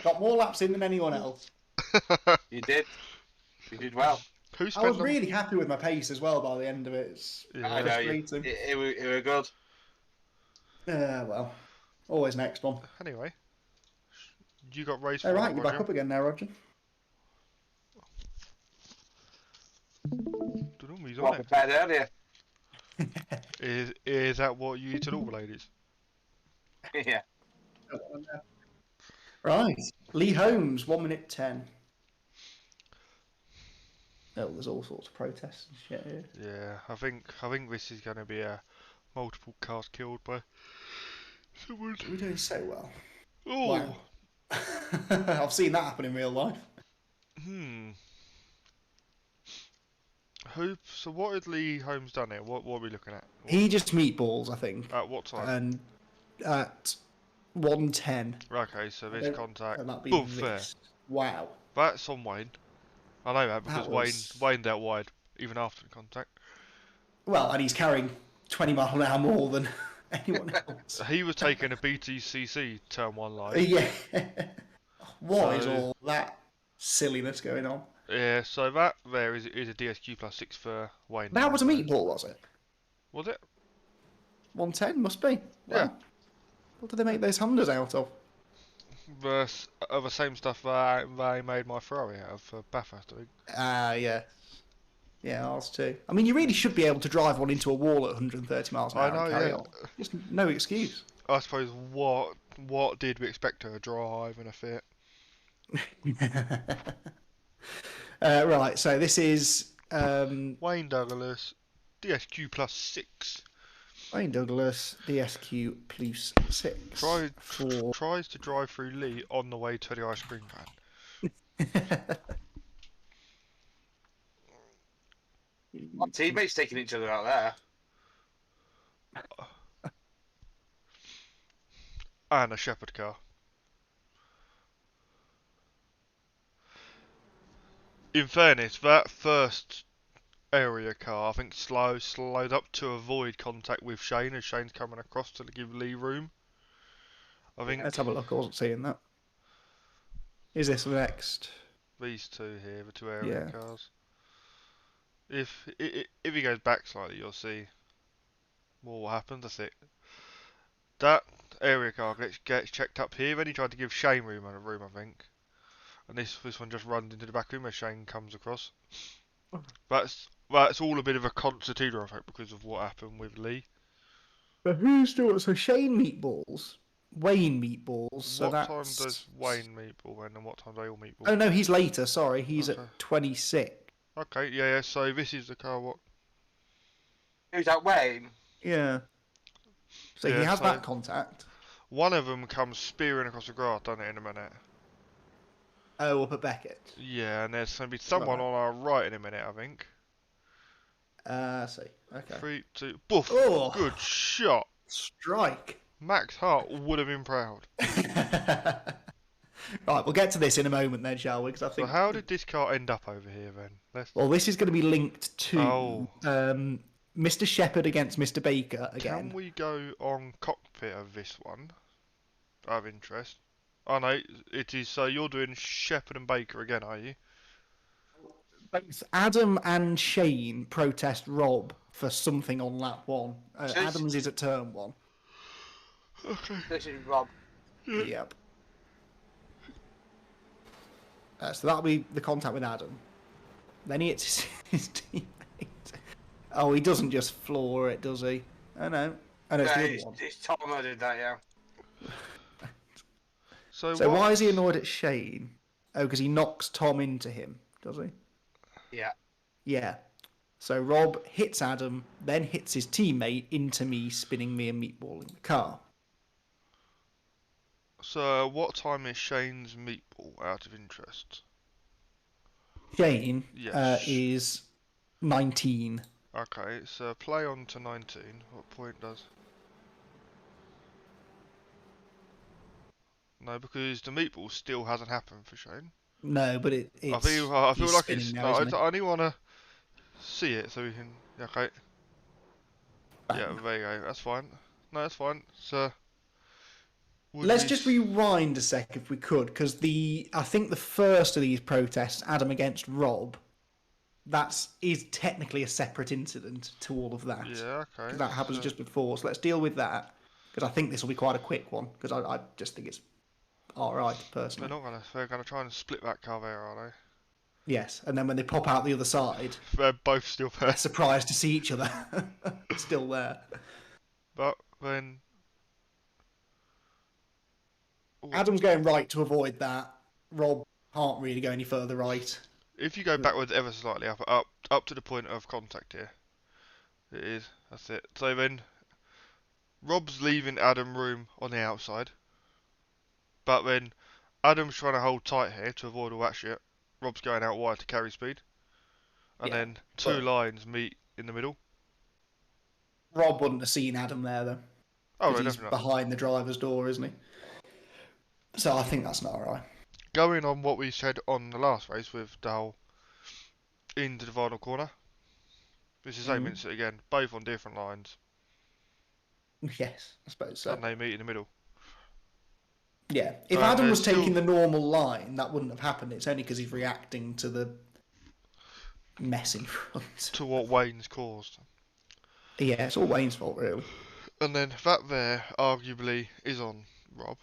got more laps in than anyone else. You did. You did well. Who I spent was the really happy with my pace as well by the end of it. It's Yeah. I know you. frustrating. It were good. Well, always next one. Anyway, you got race All 4, right, you're back Roger. up again now, Roger. Dunno, he's What on it. prepared earlier. Is that what you eat at all, ladies? Yeah. Right, Lee Holmes, 1 minute 10. Oh, there's all sorts of protests and shit here. Yeah, I think this is going to be a multiple cars killed by someone. We're doing so well. Oh, Wow. I've seen that happen in real life. So what had Lee Holmes done here? What are we looking at? He just meatballs, I think, At what time? and at 1:10. Okay, so this don't- contact. And that'd be Oh, fair. this. Wow. That's on Wayne. I know that because That was- Wayne's out wide even after the contact. Well, and he's carrying 20 mile an hour more than anyone else. He was taking a BTCC turn 1 line. Yeah. What is So- all that silliness going on? Yeah, so that there is a DSQ plus 6 for Wayne. That was a meatball, was it? Was it? 110 must be. Yeah. Wow. What did they make those Hondas out of? The same stuff that they made my Ferrari out of for Bathurst, I think. Yeah. Yeah, ours too. I mean, you really should be able to drive one into a wall at 130 miles an hour I know, and carry yeah. on. Just no excuse. I suppose what did we expect her to drive in a Fiat? Right, so this is Wayne Douglas, DSQ plus 6. Wayne Douglas, DSQ plus 6. Tries to drive through Lee on the way to the ice cream van. My teammates taking each other out there. And a Shepherd car. In fairness, that first area car, I think, slowed up to avoid contact with Shane as Shane's coming across to give Lee room. I think Let's have a look. I wasn't seeing that. Is this the next? these two here, the two area Yeah. cars. If he goes back slightly, you'll see Well, what happens? That's it. That area car gets checked up here. Then he tried to give Shane room, I think. And this one just runs into the back room as Shane comes across. That's all a bit of a concertina, I think, because of what happened with Lee. But who's doing so? Shane meatballs, Wayne meatballs. So What that's... time does Wayne meatball then, and what time do they all meatball? Oh no, he's later. Sorry, he's Okay. at 26. Okay, yeah. So this is the car. What? Who's that, Wayne? Yeah. So he Yeah, has so- that contact. One of them comes spearing across the grass, doesn't it, in a minute? Oh, up at Beckett. Yeah, and there's going to be someone Right. on our right in a minute, I think. I see. Okay. 3, 2, boof! Oh. Good shot! Strike. Max Hart would have been proud. Right, we'll get to this in a moment then, shall we? Because I So think. how did this car end up over here then? Well, this is going to be linked to Oh. Mr. Shepherd against Mr. Baker again. Can we go on cockpit of this one? I have interest. Oh no, it is. So you're doing Shepherd and Baker again, are you? Both Adam and Shane protest Rob for something on lap 1. Adams is at turn 1. Okay. This is Rob. Yep. So that'll be the contact with Adam. Then he hits his teammate. Oh, he doesn't just floor it, does he? Oh no. Oh no, it's Yeah, the other one. it's Tom who did that, yeah. So So what? why is he annoyed at Shane? Oh, because he knocks Tom into him, does he? Yeah. Yeah. So Rob hits Adam, then hits his teammate into me, spinning me and meatballing the car. So what time is Shane's meatball out of interest? Shane Yes. is 19. Okay, so play on to 19. What point does? No, because the meatball still hasn't happened for Shane. No, but it's I feel like spinning it's. now, No, isn't he? I only want to see it so we can. Okay. Yeah, Bang. there you go. That's fine. No, that's fine. So. would Let's we just rewind a sec if we could, because I think the first of these protests, Adam against Rob, is technically a separate incident to all of that. Yeah. Okay. That happens so- just before, so let's deal with that, because I think this will be quite a quick one, because I just think it's alright, personally. They're gonna try and split that car there, are they? Yes, and then when they pop out the other side, They're both still there. they're surprised to see each other still there. But then. Adam's going right to avoid that. Rob can't really go any further right. If you go backwards ever slightly up to the point of contact here, it is. That's it. So then, Rob's leaving Adam room on the outside, but then Adam's trying to hold tight here to avoid all that shit. Rob's going out wide to carry speed, and Yeah, then two but- lines meet in the middle. Rob wouldn't have seen Adam there though. Oh, 'Cause right, he's definitely. behind the driver's door, isn't he? So I think that's not alright. Going on what we said on the last race with the whole into the final corner. It's the same Mhm. incident again, both on different lines, Yes, I suppose so. and they meet in the middle. Yeah, if But Adam was there's taking still- the normal line, that wouldn't have happened. It's only because he's reacting to the mess in front. To what Wayne's caused. Yeah, it's all Wayne's fault, really. And then that there, arguably, is on Rob.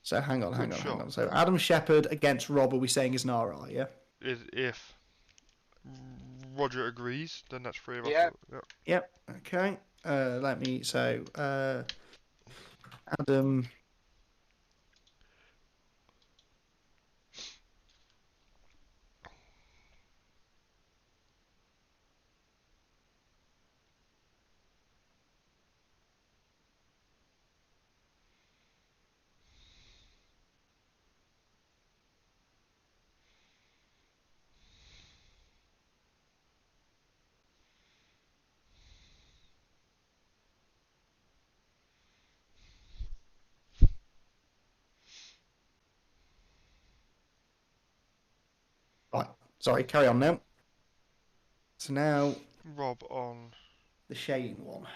So hang on. Good shot. So Adam Shepherd against Rob, are we saying is an RI, yeah? If Roger agrees, then that's 3 of us. Yeah. Yep, okay. Adam. Right, sorry, carry on now. So now Rob on. the Shane one.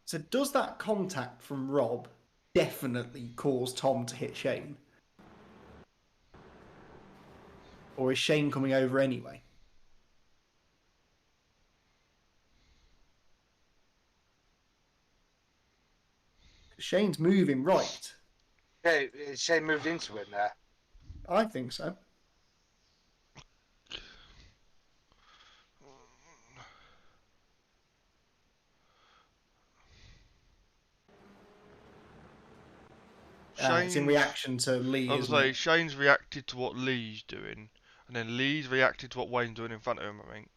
So does that contact from Rob definitely cause Tom to hit Shane? Or is Shane coming over anyway? Shane's moving right. Yeah, Shane moved into it there. I think so. It's in Shane's, reaction to Lee, I was isn't say, it? Shane's reacted to what Lee's doing, and then Lee's reacted to what Wayne's doing in front of him, I think.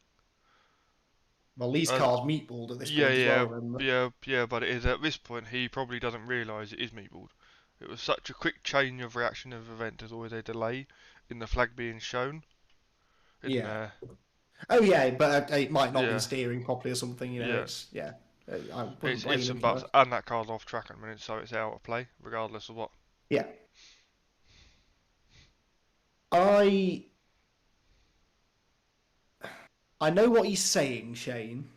Well, Lee's Uh, car's meatballed at this Yeah, point as yeah, well. Remember? yeah, but it is at this point he probably doesn't realise it is meatballed. It was such a quick chain of reaction of event. There's always a delay in the flag being shown. Isn't Yeah. there? Oh yeah, but it might not be Yeah, steering properly or something. You know, yeah. it's yeah. I wouldn't It's blame ifs him and for buts, that. and that car's off track at the minute, so it's out of play, regardless of what. Yeah. I know what he's saying, Shane.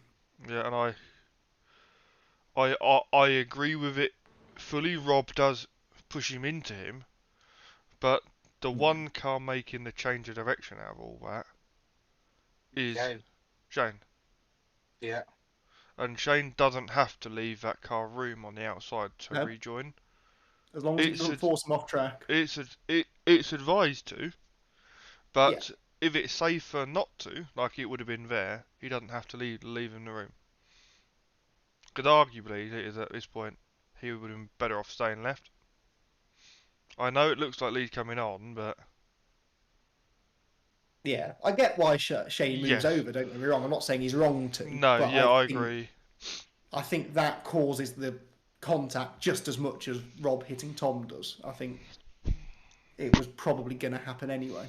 Yeah, and I agree with it fully. Rob does push him into him, but the one car making the change of direction out of all that is Shane. Shane. Yeah. And Shane doesn't have to leave that car room on the outside to No, rejoin. as long as it It's doesn't force him off track. it's advised to, Yeah. but if it's safer not to, like it would have been there, he doesn't have to leave in the room. Because arguably, it is at this point, he would have been better off staying left. I know it looks like Lee's coming on, but Yeah, I get why Shane moves yes, over. Don't get me wrong. I'm not saying he's wrong to. no, but yeah, I agree. I think that causes the contact just as much as Rob hitting Tom does. I think it was probably going to happen anyway.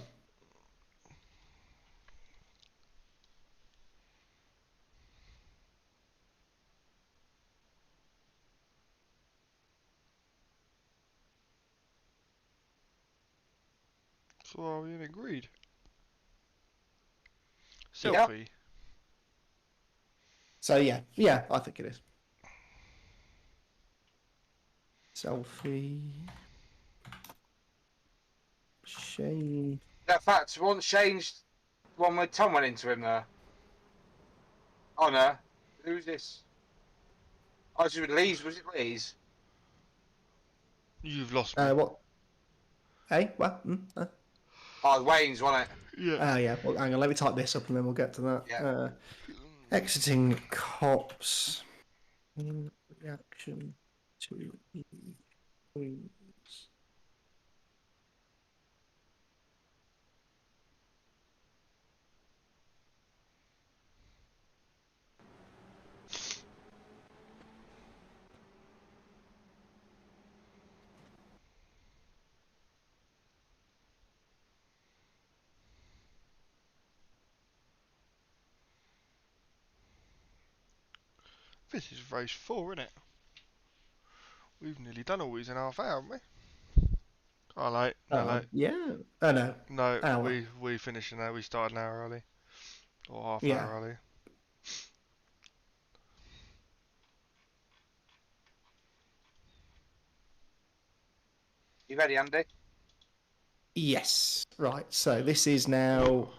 So are we in agreed? Yeah. Selfie. So yeah, I think it is. Selfie. Shane. In fact, one changed one when Tom went into him there. Oh no. Who's this? Oh, it was Lee's. Was it Lee's? You've lost me. What? Hey, what? Oh, Wayne's, wasn't it? Yeah. Yeah. Well, hang on. Let me type this up and then we'll get to that. Yeah. Exiting cops in reaction to Queens. This is race 4, isn't it? We've nearly done all these in half hour, haven't we? Oh, late. No, late. Yeah. Oh no. No, Hour. we finished now. We started an hour early. Or half Yeah. hour early. You ready, Andy? Yes. Right. So this is now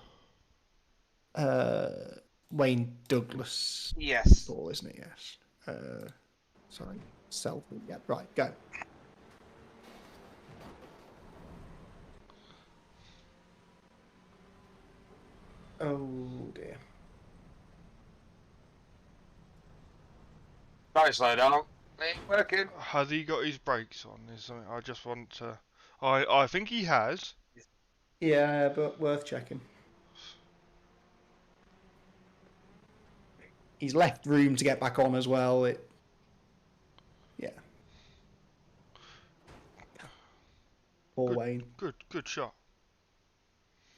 Wayne Douglas. Yes. Ball, isn't it? Yes. Sorry. Selfie. Yeah. Right. Go. Oh dear. Very slow down. Ain't working. Has he got his brakes on? Is something I just want to. I think he has. Yeah, but worth checking. He's left room to get back on as well. Yeah. Poor Wayne. Good shot.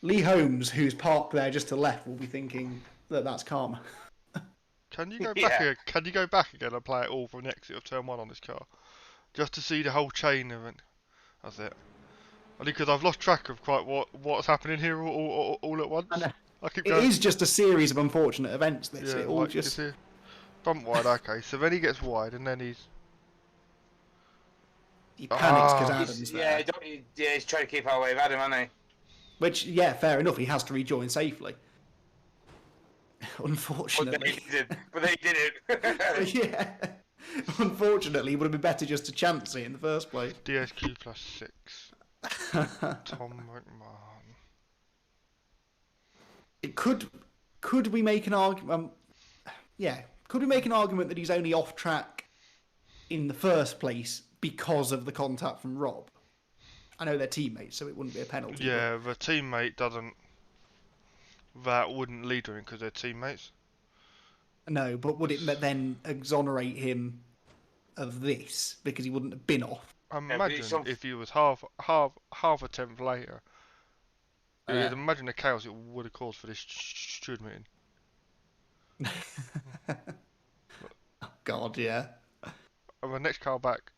Lee Holmes, who's parked there just to the left, will be thinking that that's karma. Can you go back Yeah. again? Can you go back again and play it all from the exit of turn 1 on this car? Just to see the whole chain of it. That's it. Only because I've lost track of quite what's happening here all at once. I know. I keep It going. is just a series of unfortunate events. This Yeah, it all like just you see, bump wide. Okay, so then he gets wide, and then he panics because Ah. Adam's Yeah, there. he's trying to keep our way of Adam, hasn't Which, yeah, fair enough. He has to rejoin safely. But Unfortunately. they didn't. Yeah. Unfortunately, it would have been better just to chance it in the first place. DSQ plus 6. Tom McMahon. It could we make an argument? Yeah, could we make an argument that he's only off track in the first place because of the contact from Rob? I know they're teammates, so it wouldn't be a penalty. Yeah, the teammate doesn't. That wouldn't lead to him because they're teammates. No, but would it then exonerate him of this because he wouldn't have been off? Imagine if he was half a tenth later. Yeah. Imagine the chaos it would have caused for this steward meeting. Oh, God, yeah. And the next car back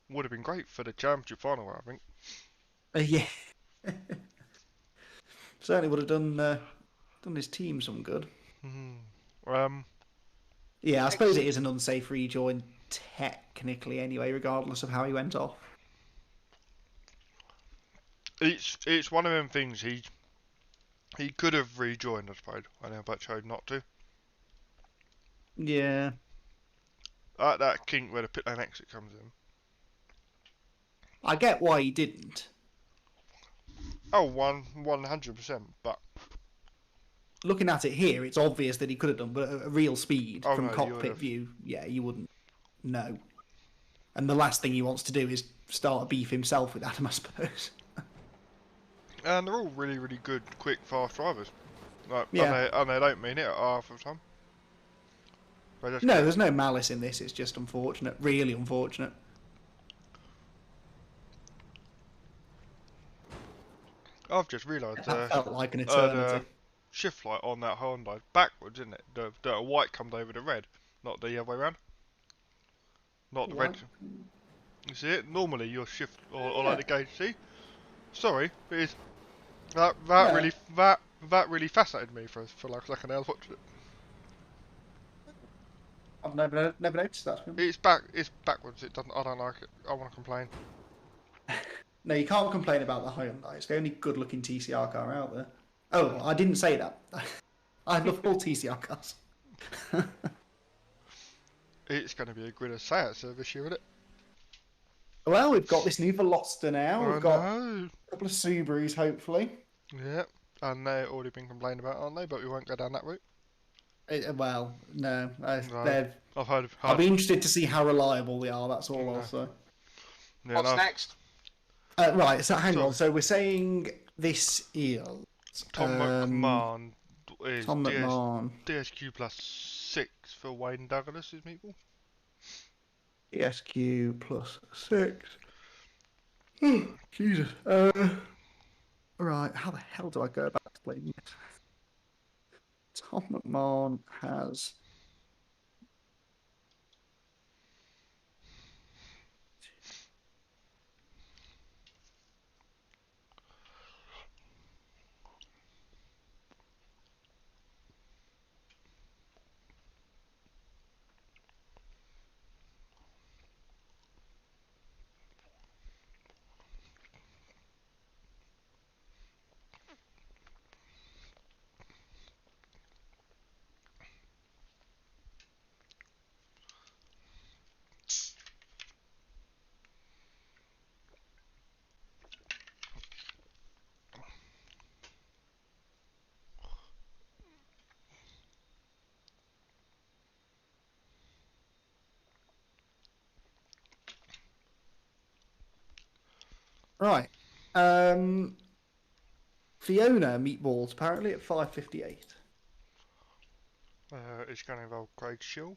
would have been great for the championship final, I think. Yeah. Certainly would have done his team some good. Yeah, I suppose it is an unsafe rejoin technically anyway, regardless of how he went off. It's one of them things he could have rejoined, I suppose, but chose not to. Yeah. Like that kink where the pit lane exit comes in. I get why he didn't. Oh, 100%, but Looking at it here, it's obvious that he could have done, but at real speed Oh, from no, you cockpit would've. view, yeah, you wouldn't know. And the last thing he wants to do is start a beef himself with Adam, I suppose. and they're all really, really good, quick, fast drivers. Like, Yeah. and they don't mean it half of the time. They just No, there's no malice in this. It's just unfortunate, really unfortunate. I've just realised That felt like an eternity. the shift light on that Hyundai backwards, isn't it? The white comes over the red, not the other way around. Not the red. What? You see it? Normally your shift or like the gauge. See? Sorry, it is that Yeah. really fascinated me for like a second. I was watching it. I've never noticed that. It's backwards. It doesn't. I don't like it. I want to complain. No, you can't complain about the Hyundai. It's the only good-looking TCR car out there. Oh, I didn't say that. I love all TCR cars. It's going to be a good Seat service year, isn't it? Well, we've got this new Veloster now. We've got know. a couple of Subarus, hopefully. Yeah, and they've already been complaining about, aren't they? But we won't go down that route. Well, no. No. I've heard. I'll be interested to see how reliable they are. That's all No. I'll say. Yeah, What's no. next? Right, so hang So- on. So we're saying this is Tom McMahon is Tom McMahon, DSQ plus 6 for Wayne Douglas' meatball. ESQ plus 6. Jesus. Right, how the hell do I go about explaining it? Tom McMahon has. Right. Fiona meatballs apparently at 5:58. It's going to involve Craig Shill.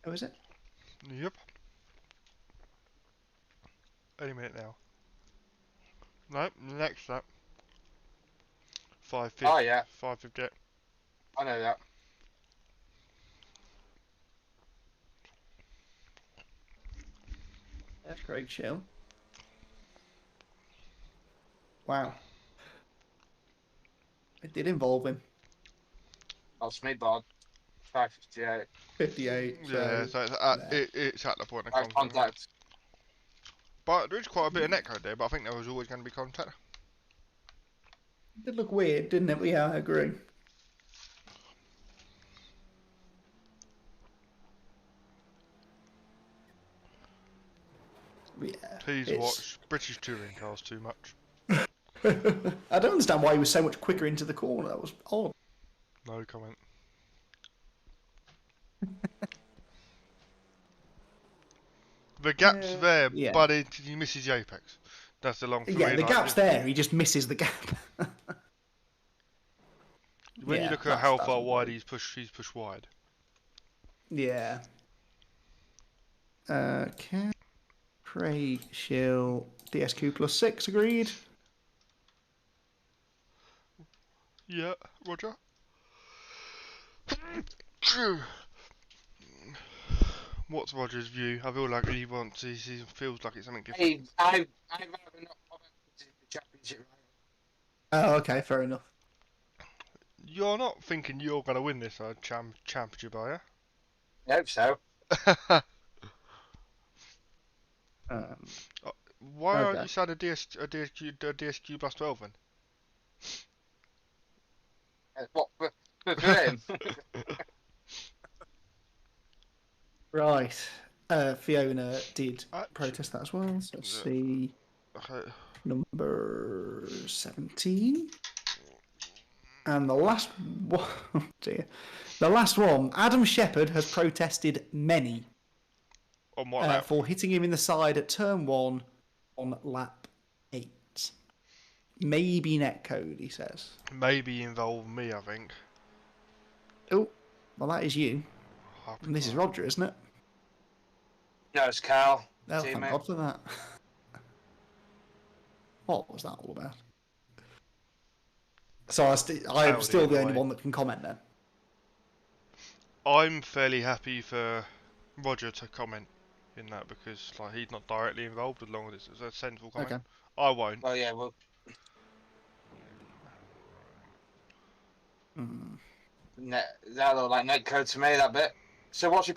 Oh, is it? Yep. Any minute now. No, next up. 5:50. Oh, yeah. 5:58. I know that. That's Craig Chill. Wow. It did involve him. That's me, Bod. 558. 58. Yeah, so it's at the point of I've contact. contact. But there is quite a bit of netcode there, but I think there was always going to be contact. It did look weird, didn't it? But yeah, I agree. Yeah, Please it's... watch British touring cars too much. I don't understand why he was so much quicker into the corner. That was odd. No comment. The gap's there, yeah. but he misses the apex. That's the long Yeah, three. the Like, gap's there. He just misses the gap. when you Yeah, look at that's how far all wide right. he's pushed wide. Yeah. Okay. Craig, Shill, DSQ plus 6, agreed. Yeah, Roger. What's Roger's view? I feel like he feels like it's something different. I'd rather not comment on the championship rival. Oh, okay, fair enough. You're not thinking you're going to win this championship, are I hope so. you? Um, Why aren't okay. you saying a DSQ plus 12 then? What for him? Right. Fiona did Actually, protest that as well. So let's see. okay. Number 17. And the last one, oh dear. The last one, Adam Shepherd has protested many On what lap? for hitting him in the side at turn 1 on lap 8. Maybe netcode, he says. Maybe involve me, I think. Oh, well, that is you. Happy And this is God. Roger, isn't it? No, it's Carl. Oh, thank Teammate. God for that. What was that all about? So I'm Howdy, still the only anyway. one that can comment then. I'm fairly happy for Roger to comment in that because like he's not directly involved as long as it's a sensible comment. Okay. I won't. Well, yeah, well, that looked like netcode to me, that bit. So what's he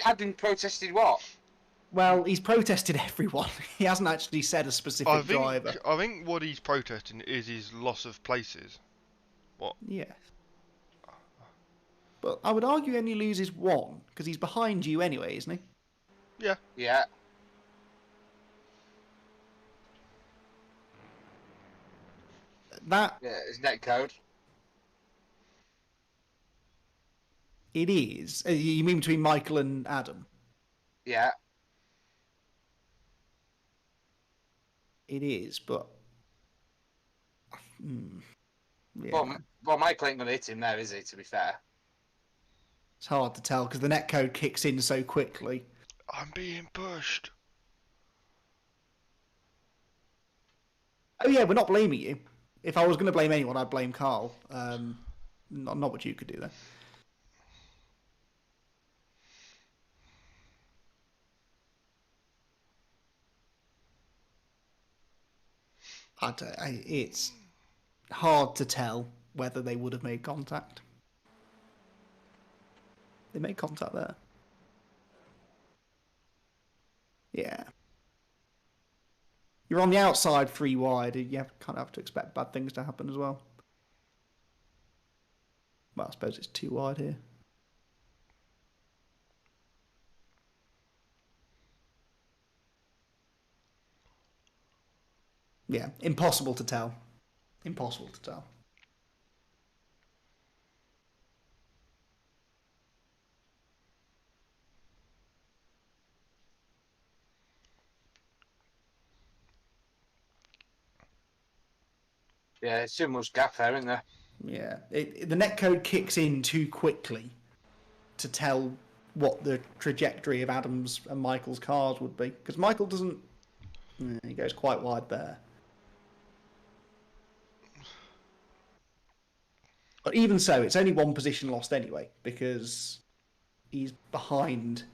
I've been protested what? Well, he's protested everyone. He hasn't actually said a specific driver. I think what he's protesting is his loss of places. What? Yeah. But I would argue he only loses one, because he's behind you anyway, isn't he? Yeah. Yeah. That Yeah, it's netcode. it is. You mean between Michael and Adam? Yeah. It is, but yeah, Well, Michael ain't gonna hit him there, is he? To be fair. it's hard to tell because the netcode kicks in so quickly. I'm being pushed. Oh yeah, we're not blaming you. If I was going to blame anyone, I'd blame Carl. Not what you could do there. It's hard to tell whether they would have made contact. They made contact there. Yeah. You're on the outside 3 wide. You kind of have to expect bad things to happen as well. Well, I suppose it's 2 wide here. Yeah, impossible to tell. Impossible to tell. Yeah, it's too much gap there, isn't there? Yeah, the netcode kicks in too quickly to tell what the trajectory of Adam's and Michael's cars would be. Because Michael doesn't... He goes quite wide there. But even so, it's only 1 position lost anyway, because he's behind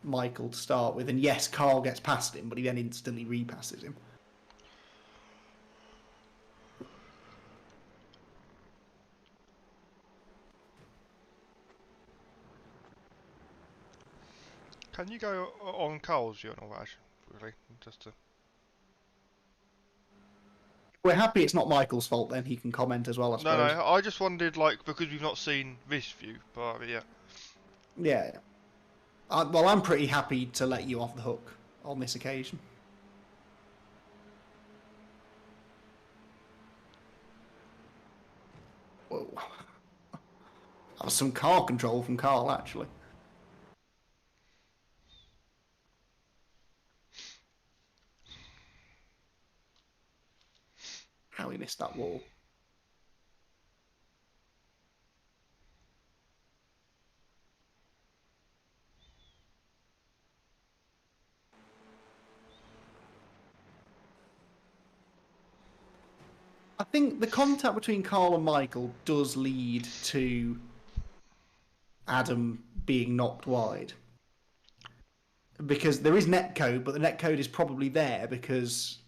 Michael to start with. And yes, Carl gets past him, but he then instantly repasses him. Can you go on Carl's view and all that? Really? just to... We're happy it's not Michael's fault. Then he can comment as well. I No, suppose. no, I just wondered, like, because we've not seen this view, but yeah. Yeah. Well, I'm pretty happy to let you off the hook on this occasion. Whoa. That was some car control from Carl, actually. How he missed that wall. I think the contact between Carl and Michael does lead to Adam being knocked wide. Because there is netcode, but the netcode is probably there because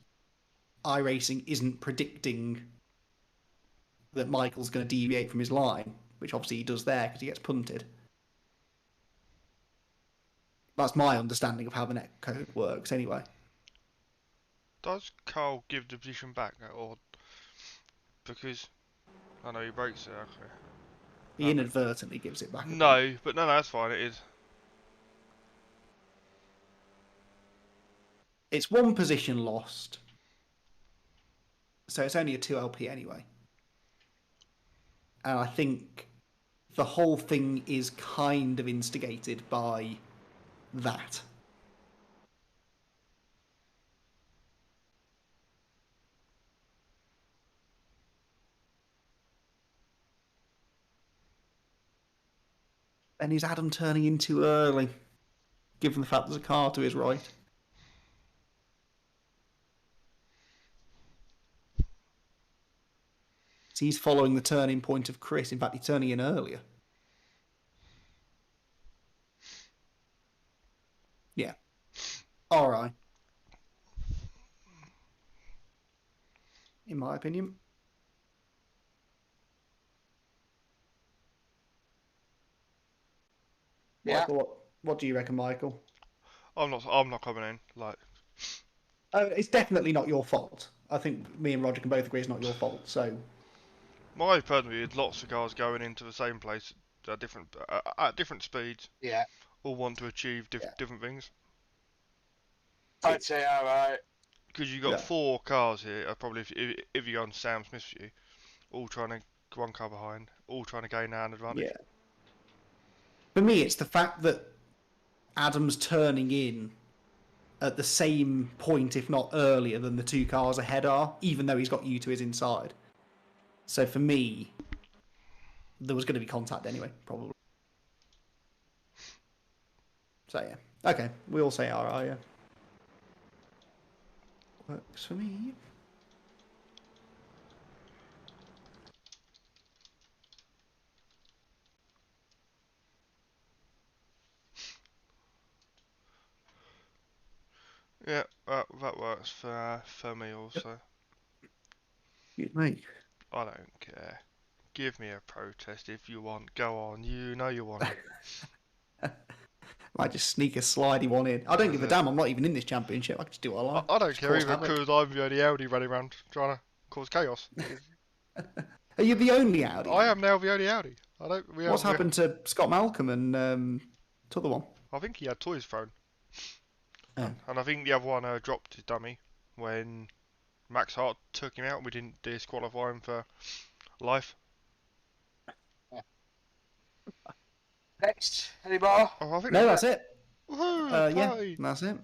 iRacing isn't predicting that Michael's going to deviate from his line, which obviously he does there because he gets punted. That's my understanding of how the netcode works anyway. Does Carl give the position back, or... Because... I know he breaks it, okay. He inadvertently gives it back. No, but no, that's fine, it is. It's one position lost. So it's only a 2LP anyway. And I think the whole thing is kind of instigated by that. And is Adam turning in too early, given the fact there's a car to his right? So he's following the turning point of Chris. In fact, he's turning in earlier. Yeah. All right. In my opinion. Yeah. Michael, what do you reckon, Michael? I'm not coming in, like... It's definitely not your fault. I think me and Roger can both agree it's not your fault. So My personal view is lots of cars going into the same place at different speeds, Yeah. all want to achieve Yeah. different things. I'd say alright. Because you've got Yeah. 4 cars here, probably if you go on Sam Smith's view, all trying to one car behind, all trying to gain an advantage. yeah. For me, it's the fact that Adam's turning in at the same point, if not earlier, than the 2 cars ahead are, even though he's got you to his inside. So for me, there was going to be contact anyway, probably. So yeah. Okay, we all say alright, yeah. Works for me. Yeah, that works for me also. Excuse me. I don't care. Give me a protest if you want. Go on, you know you want it. Might just sneak a slidey one in. I don't give a damn. I'm not even in this championship. I can just do what I like. I don't Just care cause either havoc. because I'm the only Audi running around trying to cause chaos. Are you the only Audi? I am now the only Audi. I don't. What's happened to Scott Malcolm and the other one? I think he had toys thrown. Oh. And I think the other one dropped his dummy when Max Hart took him out. We didn't disqualify him for life. Next, any more? Oh, I think No, that's it. Woohoo, Yeah, party. that's it.